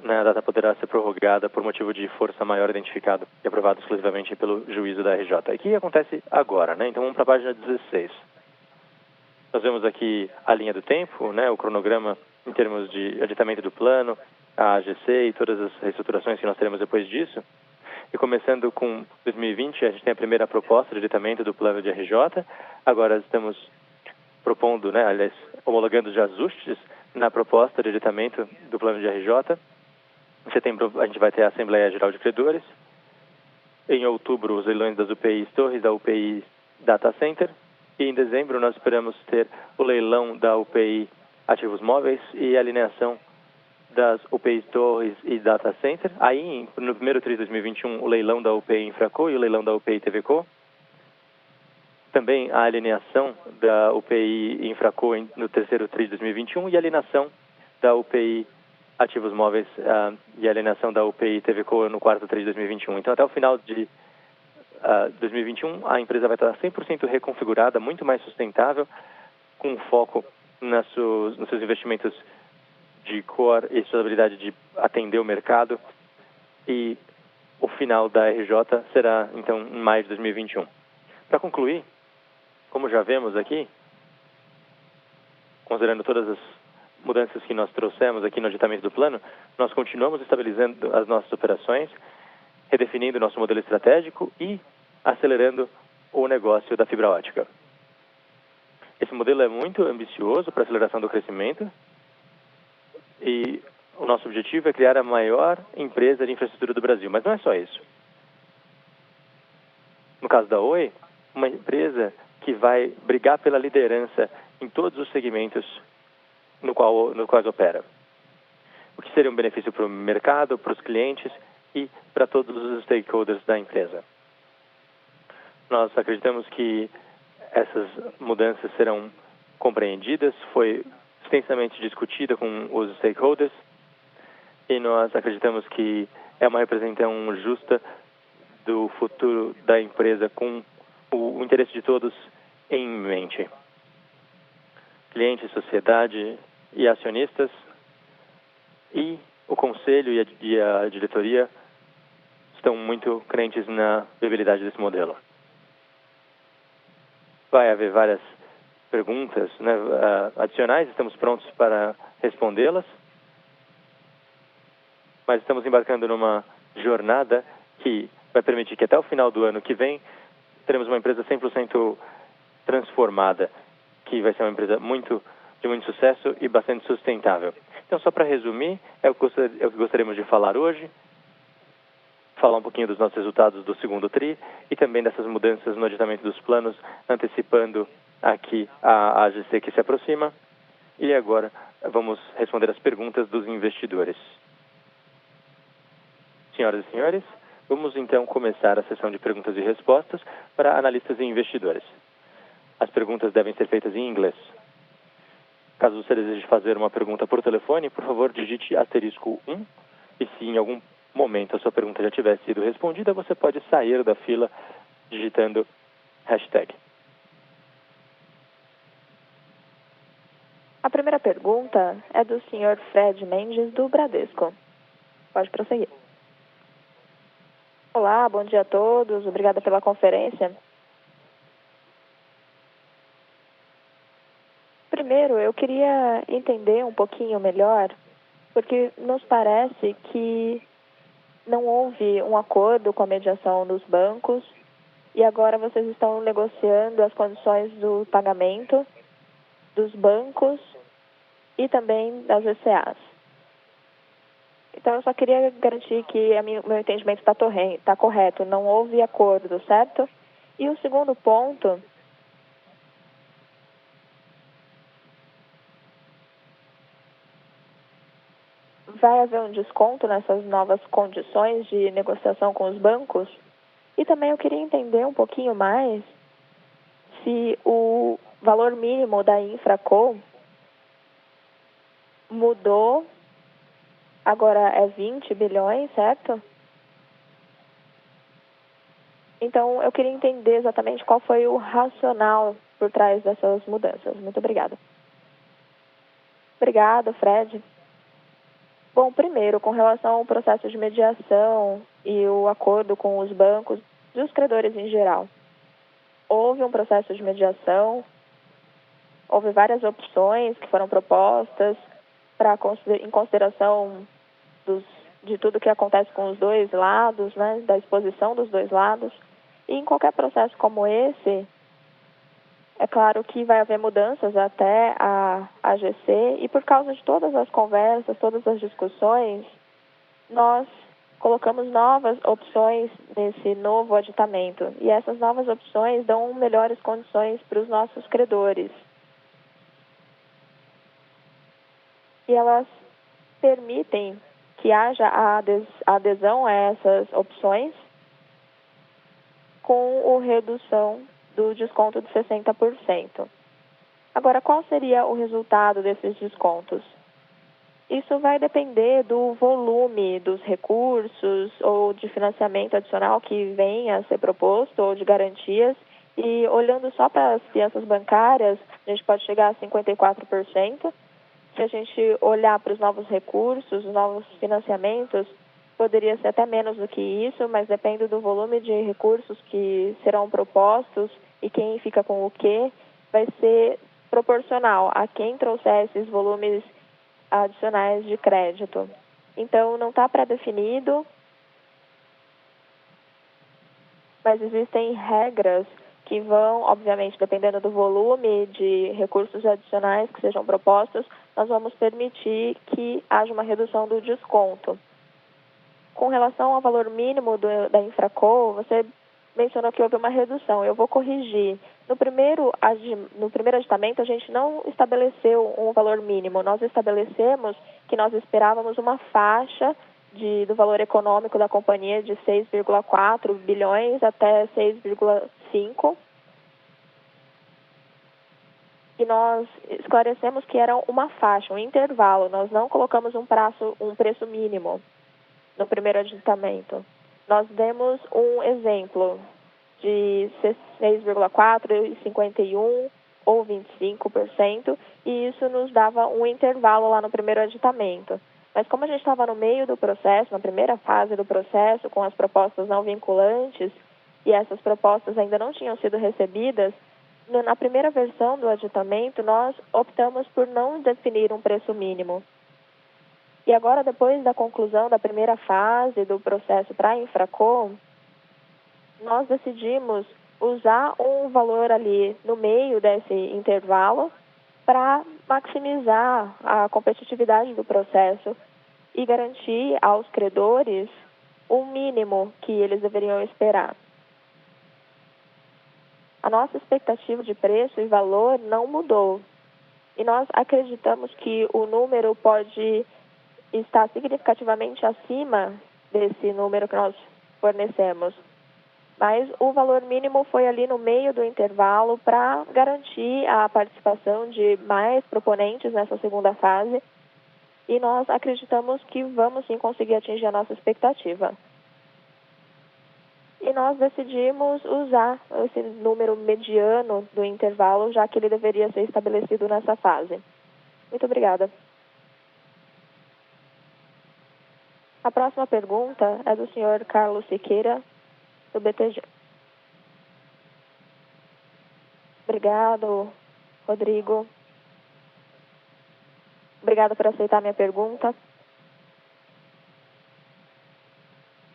[SPEAKER 1] A data poderá ser prorrogada por motivo de força maior identificado e aprovado exclusivamente pelo juízo da RJ. O que acontece agora, né? Então vamos para a página 16. Nós vemos aqui a linha do tempo, né? O cronograma em termos de aditamento do plano, a AGC e todas as reestruturações que nós teremos depois disso. E começando com 2020, a gente tem a primeira proposta de aditamento do plano de RJ. Agora estamos propondo, né, aliás, homologando os ajustes na proposta de aditamento do plano de RJ. Em setembro, a gente vai ter a Assembleia Geral de Credores. Em outubro, os leilões das UPIs Torres, da UPI Data Center. E em dezembro, nós esperamos ter o leilão da UPI Ativos Móveis e a alineação das UPIs Torres e Data Center. Aí, no primeiro TRI de 2021, o leilão da UPI Infraco e o leilão da UPI TVCo. Também a alineação da UPI Infraco no terceiro TRI de 2021 e a alineação da UPI Ativos Móveis e a alienação da UPI TVCo no quarto TRI de 2021. Então, até o final de 2021, a empresa vai estar 100% reconfigurada, muito mais sustentável, com foco nos seus investimentos de core e sua habilidade de atender o mercado. E o final da RJ será, então, em maio de 2021. Para concluir, como já vemos aqui, considerando todas as mudanças que nós trouxemos aqui no aditamento do plano, nós continuamos estabilizando as nossas operações, redefinindo nosso modelo estratégico e acelerando o negócio da fibra ótica. Esse modelo é muito ambicioso para a aceleração do crescimento e o nosso objetivo é criar a maior empresa de infraestrutura do Brasil, mas não é só isso. No caso da Oi, uma empresa que vai brigar pela liderança em todos os segmentos no quais opera. O que seria um benefício para o mercado, para os clientes e para todos os stakeholders da empresa. Nós acreditamos que essas mudanças serão compreendidas, foi extensamente discutida com os stakeholders e nós acreditamos que é uma representação justa do futuro da empresa com o interesse de todos em mente. Clientes, sociedade e acionistas e o conselho e a diretoria estão muito crentes na viabilidade desse modelo. Vai haver várias perguntas, né, adicionais, estamos prontos para respondê-las, mas estamos embarcando numa jornada que vai permitir que até o final do ano que vem teremos uma empresa 100% transformada, que vai ser uma empresa de muito sucesso e bastante sustentável. Então, só para resumir, é o que gostaríamos de falar hoje, falar um pouquinho dos nossos resultados do segundo TRI e também dessas mudanças no aditamento dos planos, antecipando aqui a AGC que se aproxima. E agora vamos responder as perguntas dos investidores. Senhoras e senhores, vamos então começar a sessão de perguntas e respostas para analistas e investidores. As perguntas devem ser feitas em inglês. Caso você deseje fazer uma pergunta por telefone, por favor, digite *1 e se em algum momento a sua pergunta já tiver sido respondida, você pode sair da fila digitando #.
[SPEAKER 2] A primeira pergunta é do Sr. Fred Mendes, do Bradesco. Pode prosseguir. Olá, bom dia a todos. Obrigada pela conferência. Primeiro, eu queria entender um pouquinho melhor, porque nos parece que não houve um acordo com a mediação dos bancos e agora vocês estão negociando as condições do pagamento dos bancos e também das ECAs. Então, eu só queria garantir que meu entendimento está correto, não houve acordo, certo? E o segundo ponto vai haver um desconto nessas novas condições de negociação com os bancos? E também eu queria entender um pouquinho mais se o valor mínimo da Infraco mudou, agora é 20 bilhões, certo? Então, eu queria entender exatamente qual foi o racional por trás dessas mudanças. Muito obrigada. Obrigada, Fred. Bom, primeiro, com relação ao processo de mediação e o acordo com os bancos e os credores em geral. Houve um processo de mediação, houve várias opções que foram propostas em consideração de tudo que acontece com os dois lados, né, da exposição dos dois lados. E em qualquer processo como esse, é claro que vai haver mudanças até a AGC, e por causa de todas as conversas, todas as discussões, nós colocamos novas opções nesse novo aditamento. E essas novas opções dão melhores condições para os nossos credores. E elas permitem que haja a adesão a essas opções com a redução do desconto de 60%. Agora, qual seria o resultado desses descontos? Isso vai depender do volume dos recursos ou de financiamento adicional que venha a ser proposto ou de garantias. E olhando só para as fianças bancárias, a gente pode chegar a 54%. Se a gente olhar para os novos recursos, os novos financiamentos, poderia ser até menos do que isso, mas depende do volume de recursos que serão propostos e quem fica com o quê, vai ser proporcional a quem trouxer esses volumes adicionais de crédito. Então, não está pré-definido, mas existem regras que vão, obviamente, dependendo do volume de recursos adicionais que sejam propostos, nós vamos permitir que haja uma redução do desconto. Com relação ao valor mínimo da Infraco, você mencionou que houve uma redução. Eu vou corrigir. No primeiro aditamento, a gente não estabeleceu um valor mínimo. Nós estabelecemos que nós esperávamos uma faixa do valor econômico da companhia de 6,4 bilhões até 6,5. E nós esclarecemos que era uma faixa, um intervalo. Nós não colocamos um preço mínimo no primeiro aditamento. Nós demos um exemplo de 6,4, 51 ou 25%, e isso nos dava um intervalo lá no primeiro aditamento. Mas como a gente estava no meio do processo, na primeira fase do processo, com as propostas não vinculantes, e essas propostas ainda não tinham sido recebidas, na primeira versão do aditamento, nós optamos por não definir um preço mínimo. E agora, depois da conclusão da primeira fase do processo para a Infraco, nós decidimos usar um valor ali no meio desse intervalo para maximizar a competitividade do processo e garantir aos credores o mínimo que eles deveriam esperar. A nossa expectativa de preço e valor não mudou. E nós acreditamos que o número pode está significativamente acima desse número que nós fornecemos. Mas o valor mínimo foi ali no meio do intervalo para garantir a participação de mais proponentes nessa segunda fase. E nós acreditamos que vamos sim conseguir atingir a nossa expectativa. E nós decidimos usar esse número mediano do intervalo, já que ele deveria ser estabelecido nessa fase. Muito obrigada. A próxima pergunta é do senhor Carlos Siqueira, do BTG. Obrigado, Rodrigo. Obrigada por aceitar minha pergunta.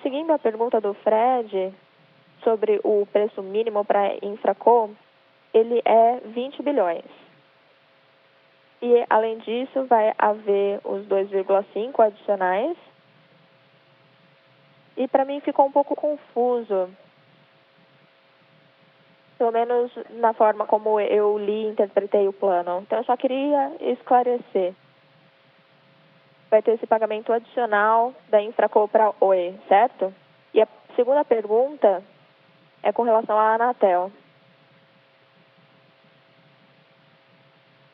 [SPEAKER 2] Seguindo a pergunta do Fred sobre o preço mínimo para Infraco, ele é 20 bilhões. E, além disso, vai haver os 2,5 adicionais. E, para mim, ficou um pouco confuso, pelo menos na forma como eu li e interpretei o plano. Então, eu só queria esclarecer. Vai ter esse pagamento adicional da Infraco para Oi, certo? E a segunda pergunta é com relação à Anatel.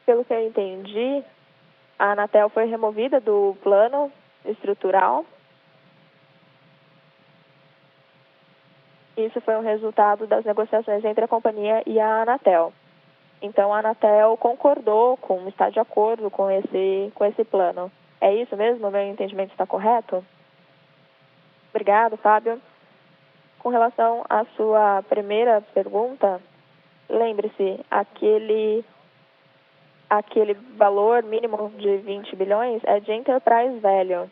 [SPEAKER 2] Pelo que eu entendi, a Anatel foi removida do plano estrutural. Isso foi um resultado das negociações entre a companhia e a Anatel. Então, a Anatel concordou, está de acordo com esse plano. É isso mesmo? Meu entendimento está correto? Obrigado, Fábio. Com relação à sua primeira pergunta, lembre-se, aquele valor mínimo de 20 bilhões é de Enterprise Value.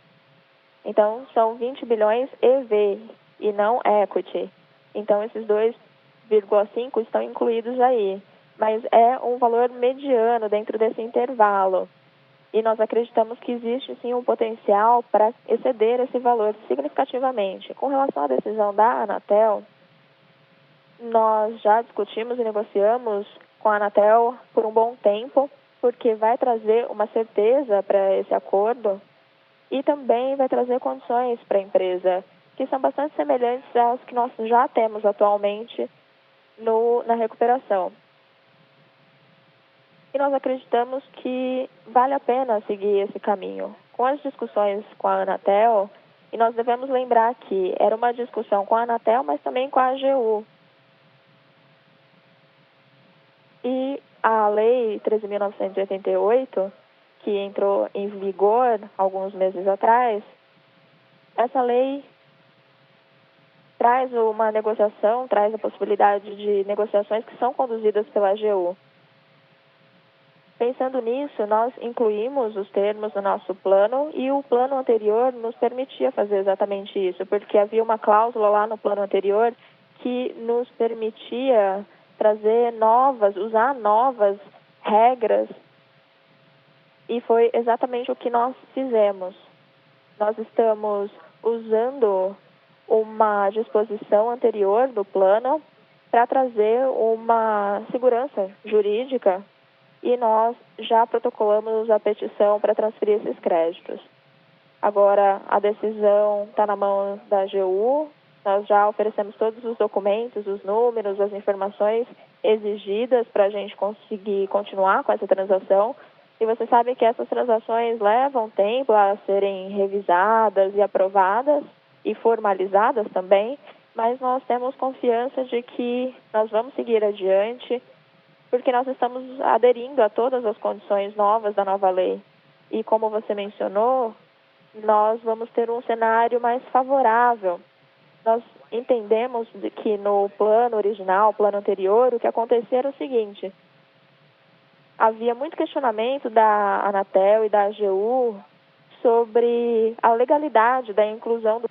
[SPEAKER 2] Então, são 20 bilhões EV e não equity. Então, esses 2,5 estão incluídos aí. Mas é um valor mediano dentro desse intervalo. E nós acreditamos que existe, sim, um potencial para exceder esse valor significativamente. Com relação à decisão da Anatel, nós já discutimos e negociamos com a Anatel por um bom tempo, porque vai trazer uma certeza para esse acordo e também vai trazer condições para a empresa que são bastante semelhantes às que nós já temos atualmente na recuperação. E nós acreditamos que vale a pena seguir esse caminho. Com as discussões com a Anatel, e nós devemos lembrar que era uma discussão com a Anatel, mas também com a AGU. E a Lei 13.988, que entrou em vigor alguns meses atrás, essa lei traz uma negociação, traz a possibilidade de negociações que são conduzidas pela AGU. Pensando nisso, nós incluímos os termos no nosso plano e o plano anterior nos permitia fazer exatamente isso, porque havia uma cláusula lá no plano anterior que nos permitia usar novas regras, e foi exatamente o que nós fizemos. Nós estamos usando uma disposição anterior do plano para trazer uma segurança jurídica e nós já protocolamos a petição para transferir esses créditos. Agora, a decisão está na mão da AGU, nós já oferecemos todos os documentos, os números, as informações exigidas para a gente conseguir continuar com essa transação. E você sabe que essas transações levam tempo a serem revisadas e aprovadas e formalizadas também, mas nós temos confiança de que nós vamos seguir adiante, porque nós estamos aderindo a todas as condições novas da nova lei. E como você mencionou, nós vamos ter um cenário mais favorável. Nós entendemos que no plano original, plano anterior, o que acontecia era o seguinte: havia muito questionamento da Anatel e da AGU sobre a legalidade da inclusão do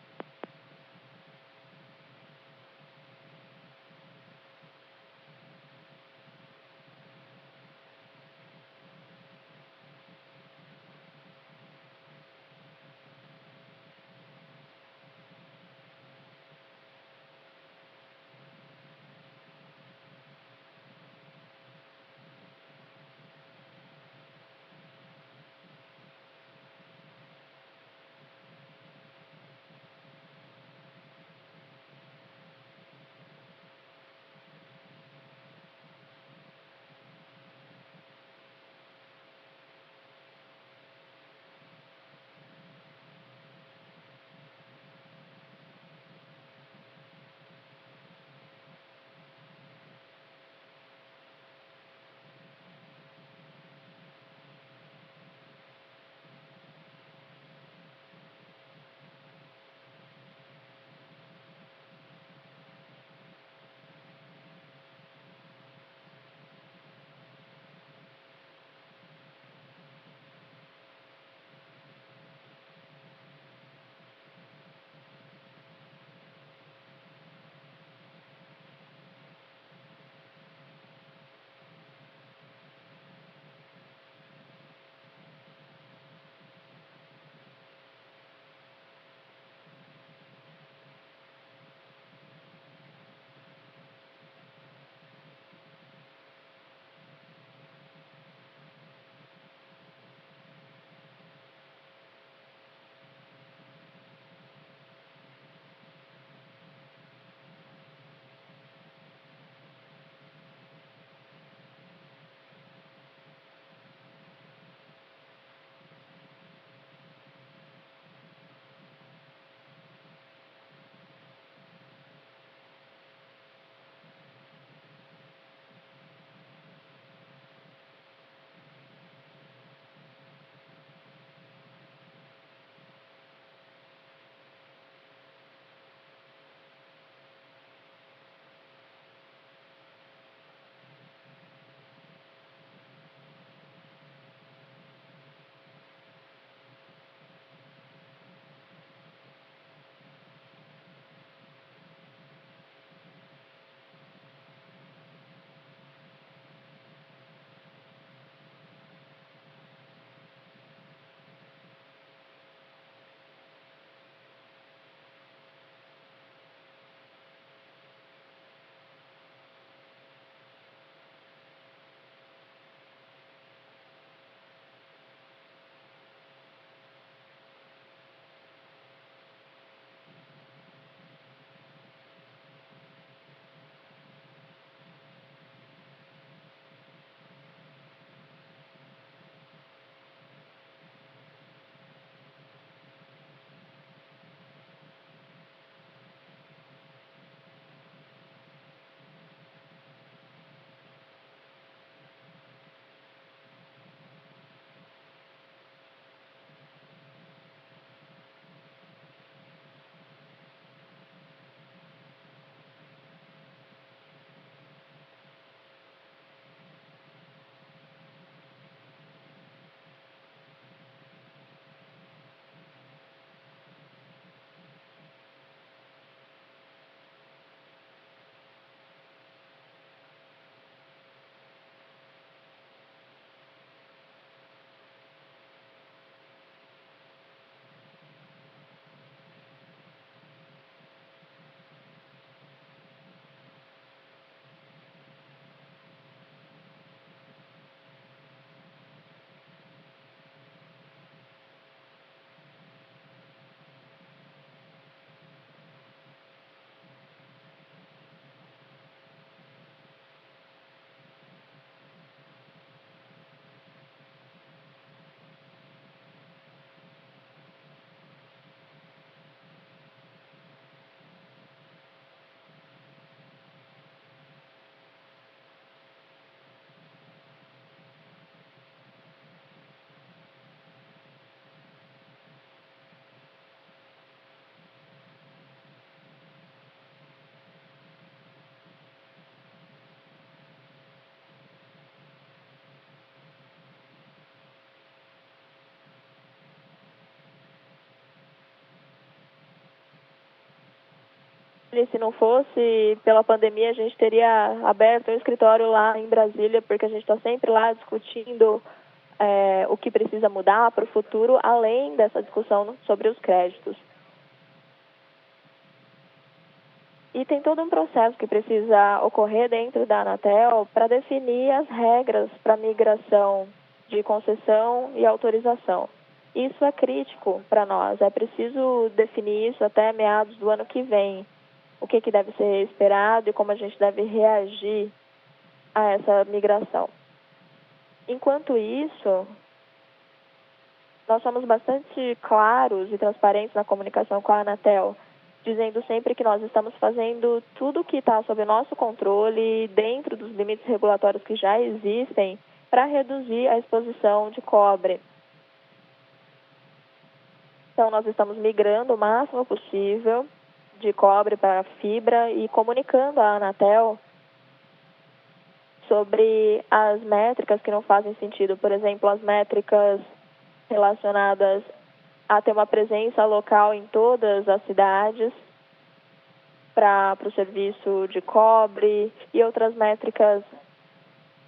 [SPEAKER 2] se não fosse pela pandemia, a gente teria aberto um escritório lá em Brasília, porque a gente está sempre lá discutindo o que precisa mudar para o futuro, além dessa discussão sobre os créditos. E tem todo um processo que precisa ocorrer dentro da Anatel para definir as regras para migração de concessão e autorização. Isso é crítico para nós, é preciso definir isso até meados do ano que vem. O que deve ser esperado e como a gente deve reagir a essa migração. Enquanto isso, nós somos bastante claros e transparentes na comunicação com a Anatel, dizendo sempre que nós estamos fazendo tudo o que está sob o nosso controle, dentro dos limites regulatórios que já existem, para reduzir a exposição de cobre. Então, nós estamos migrando o máximo possível de cobre para fibra e comunicando à Anatel sobre as métricas que não fazem sentido. Por exemplo, as métricas relacionadas a ter uma presença local em todas as cidades para o serviço de cobre e outras métricas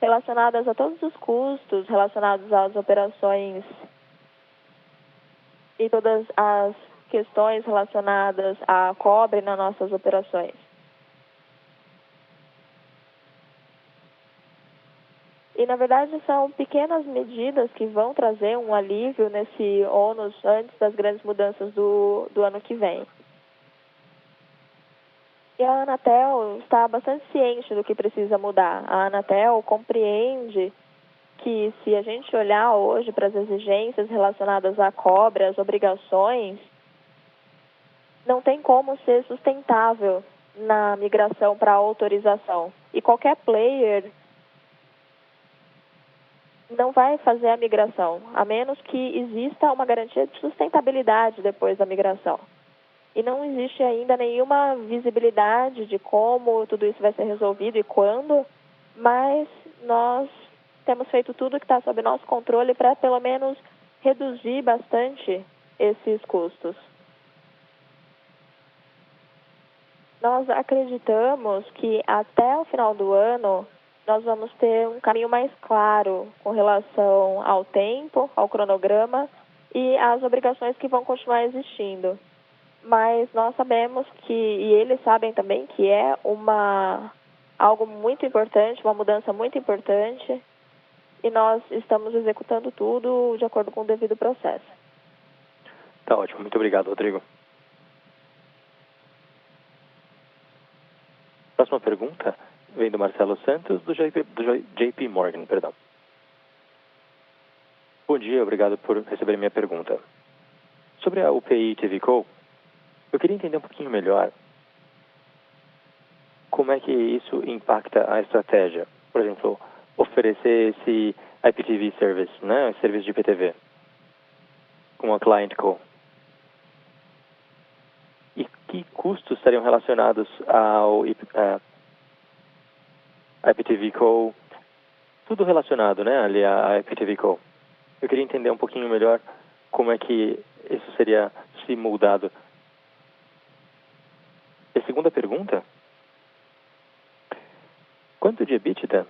[SPEAKER 2] relacionadas a todos os custos relacionados às operações e todas as questões relacionadas a cobre nas nossas operações. E, na verdade, são pequenas medidas que vão trazer um alívio nesse ônus antes das grandes mudanças do ano que vem. E a Anatel está bastante ciente do que precisa mudar. A Anatel compreende que, se a gente olhar hoje para as exigências relacionadas à cobre, às obrigações, não tem como ser sustentável na migração para a autorização. E qualquer player não vai fazer a migração, a menos que exista uma garantia de sustentabilidade depois da migração. E não existe ainda nenhuma visibilidade de como tudo isso vai ser resolvido e quando, mas nós temos feito tudo que está sob nosso controle para, pelo menos, reduzir bastante esses custos. Nós acreditamos que até o final do ano nós vamos ter um caminho mais claro com relação ao tempo, ao cronograma e às obrigações que vão continuar existindo. Mas nós sabemos que, e eles sabem também, que é algo muito importante, uma mudança muito importante, e nós estamos executando tudo de acordo com o devido processo.
[SPEAKER 1] Tá ótimo, muito obrigado, Rodrigo. Próxima pergunta vem do Marcelo Santos, do JP Morgan, perdão. Bom dia, obrigado por receber minha pergunta. Sobre a UPI TV Co, eu queria entender um pouquinho melhor como é que isso impacta a estratégia. Por exemplo, oferecer esse IPTV service, né, serviço de IPTV, com a Client Co. E que custos estariam relacionados ao IPTV Co, tudo relacionado, né, ali a IPTV Co. Eu queria entender um pouquinho melhor como é que isso seria simulado. E a segunda pergunta, quanto de EBITDA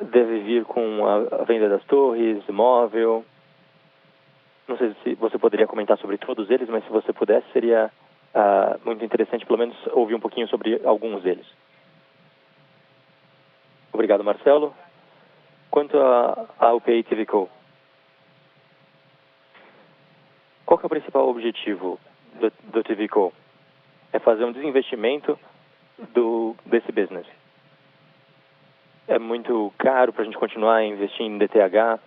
[SPEAKER 1] deve vir com a venda das torres, móvel? Não sei se você poderia comentar sobre todos eles, mas se você pudesse, seria muito interessante, pelo menos, ouvir um pouquinho sobre alguns deles. Obrigado, Marcelo. Quanto à UPI TV Co, qual que é o principal objetivo do TV Co? É fazer um desinvestimento desse business. É muito caro para a gente continuar investindo em DTH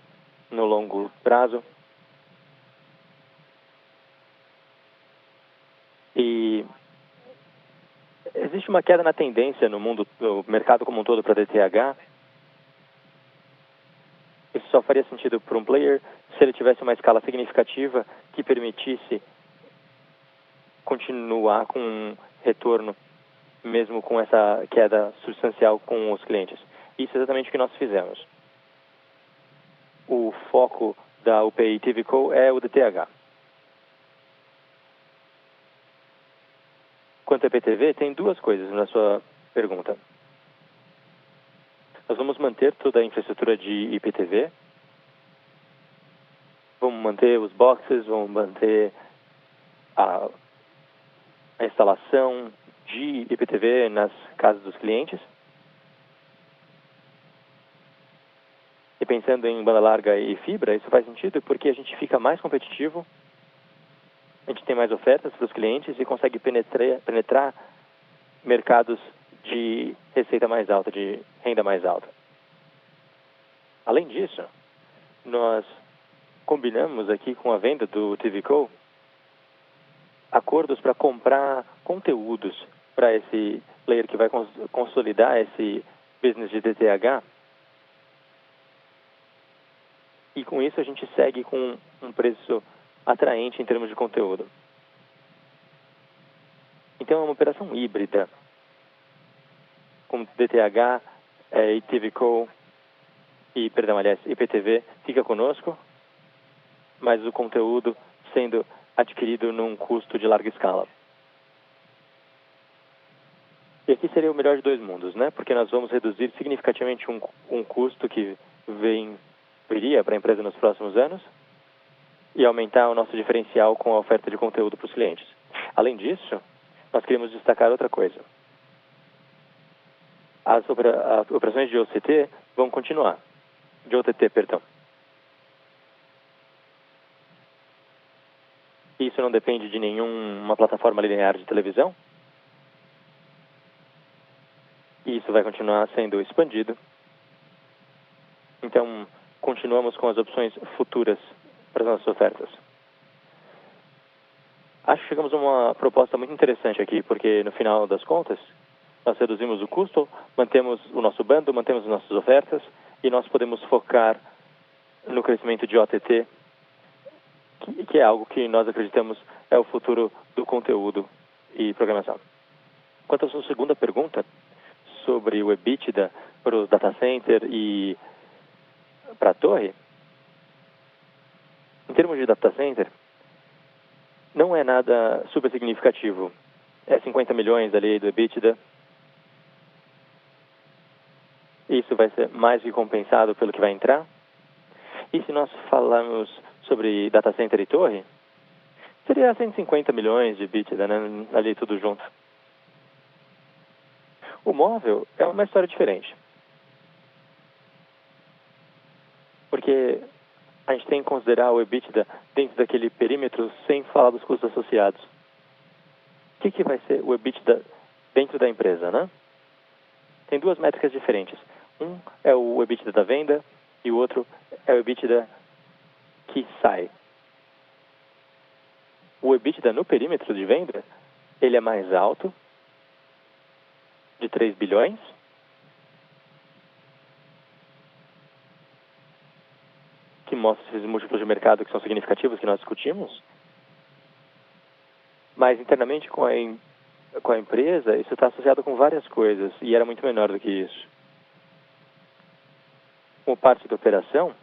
[SPEAKER 1] no longo prazo. E existe uma queda na tendência no mercado como um todo para DTH. Isso só faria sentido para um player se ele tivesse uma escala significativa que permitisse continuar com um retorno, mesmo com essa queda substancial com os clientes. Isso é exatamente o que nós fizemos. O foco da UPI TV Co é o DTH. quanto a IPTV, tem duas coisas na sua pergunta. Nós vamos manter toda a infraestrutura de IPTV, vamos manter os boxes, vamos manter a instalação de IPTV nas casas dos clientes. E pensando em banda larga e fibra, isso faz sentido porque a gente fica mais competitivo, a gente tem mais ofertas para os clientes e consegue penetrar mercados de receita mais alta, de renda mais alta. Além disso, nós combinamos aqui com a venda do TVCo acordos para comprar conteúdos para esse player que vai consolidar esse business de DTH. E com isso a gente segue com um preço atraente em termos de conteúdo. Então é uma operação híbrida, com DTH, e TVCo, IPTV fica conosco, mas o conteúdo sendo adquirido num custo de larga escala. E aqui seria o melhor de dois mundos, né? Porque nós vamos reduzir significativamente um custo que viria para a empresa nos próximos anos e aumentar o nosso diferencial com a oferta de conteúdo para os clientes. Além disso, nós queremos destacar outra coisa. As operações de OTT vão continuar. De OTT, perdão. Isso não depende de nenhuma plataforma linear de televisão. E isso vai continuar sendo expandido. Então, continuamos com as opções futuras para as nossas ofertas. Acho que chegamos a uma proposta muito interessante aqui, porque no final das contas, nós reduzimos o custo, mantemos o nosso bando, mantemos as nossas ofertas e nós podemos focar no crescimento de OTT, que é algo que nós acreditamos é o futuro do conteúdo e programação. Quanto à sua segunda pergunta, sobre o EBITDA para o data center e para a torre, em termos de data center, não é nada super significativo. É 50 milhões ali do EBITDA. Isso vai ser mais que compensado pelo que vai entrar. E se nós falarmos sobre data center e torre, seria 150 milhões de EBITDA, né? Ali tudo junto. O móvel é uma história diferente. Porque a gente tem que considerar o EBITDA dentro daquele perímetro sem falar dos custos associados. O que vai ser o EBITDA dentro da empresa, né? Tem duas métricas diferentes. Um é o EBITDA da venda e o outro é o EBITDA que sai. O EBITDA no perímetro de venda, ele é mais alto, de 3 bilhões, que mostra esses múltiplos de mercado que são significativos que nós discutimos. Mas internamente com a empresa, isso está associado com várias coisas e era muito menor do que isso. Como parte da operação,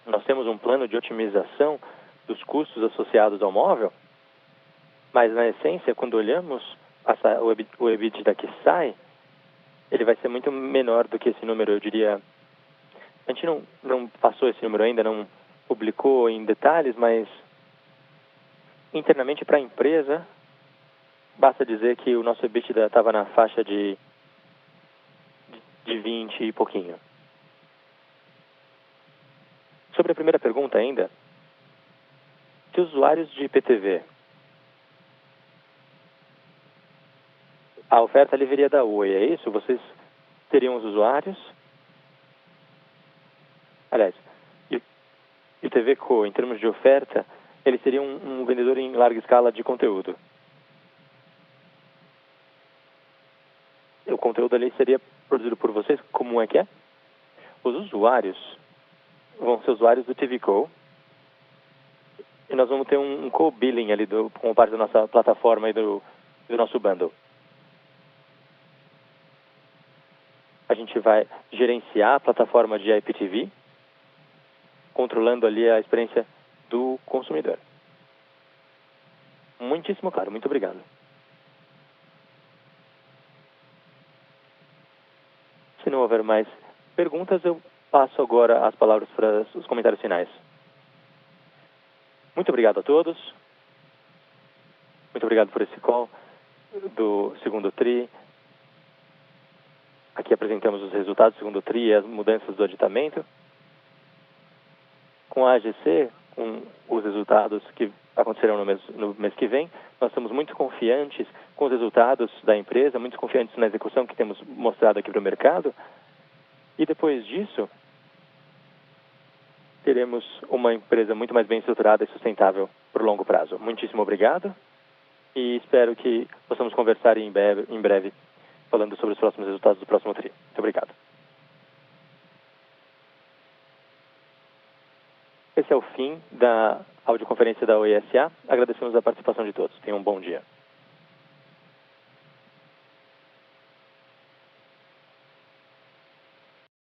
[SPEAKER 1] nós temos um plano de otimização dos custos associados ao móvel, mas na essência, quando olhamos o EBITDA que sai, ele vai ser muito menor do que esse número, eu diria. A gente não passou esse número ainda, não publicou em detalhes, mas internamente para a empresa, basta dizer que o nosso EBITDA estava na faixa de 20 e pouquinho. Sobre a primeira pergunta ainda, que usuários de IPTV, a oferta ali viria da Oi, é isso? Vocês teriam os usuários? Aliás, o TVCo, em termos de oferta, ele seria um vendedor em larga escala de conteúdo. O conteúdo ali seria produzido por vocês, como é que é? Os usuários vão ser usuários do TVCo e nós vamos ter um co-billing ali como parte da nossa plataforma e do nosso bundle. A gente vai gerenciar a plataforma de IPTV, controlando ali a experiência do consumidor. Muitíssimo claro, muito obrigado. houver mais perguntas, eu passo agora as palavras para os comentários finais. Muito obrigado a todos. Muito obrigado por esse call do segundo TRI. Aqui apresentamos os resultados do segundo TRI e as mudanças do aditamento. Com a AGC, com os resultados que acontecerão no mês que vem, nós estamos muito confiantes com os resultados da empresa, muito confiantes na execução que temos mostrado aqui para o mercado. E depois disso, teremos uma empresa muito mais bem estruturada e sustentável por longo prazo. Muitíssimo obrigado e espero que possamos conversar em breve falando sobre os próximos resultados do próximo TRI. Muito obrigado. Esse é o fim da audioconferência da OESA. Agradecemos a participação de todos. Tenham um bom dia.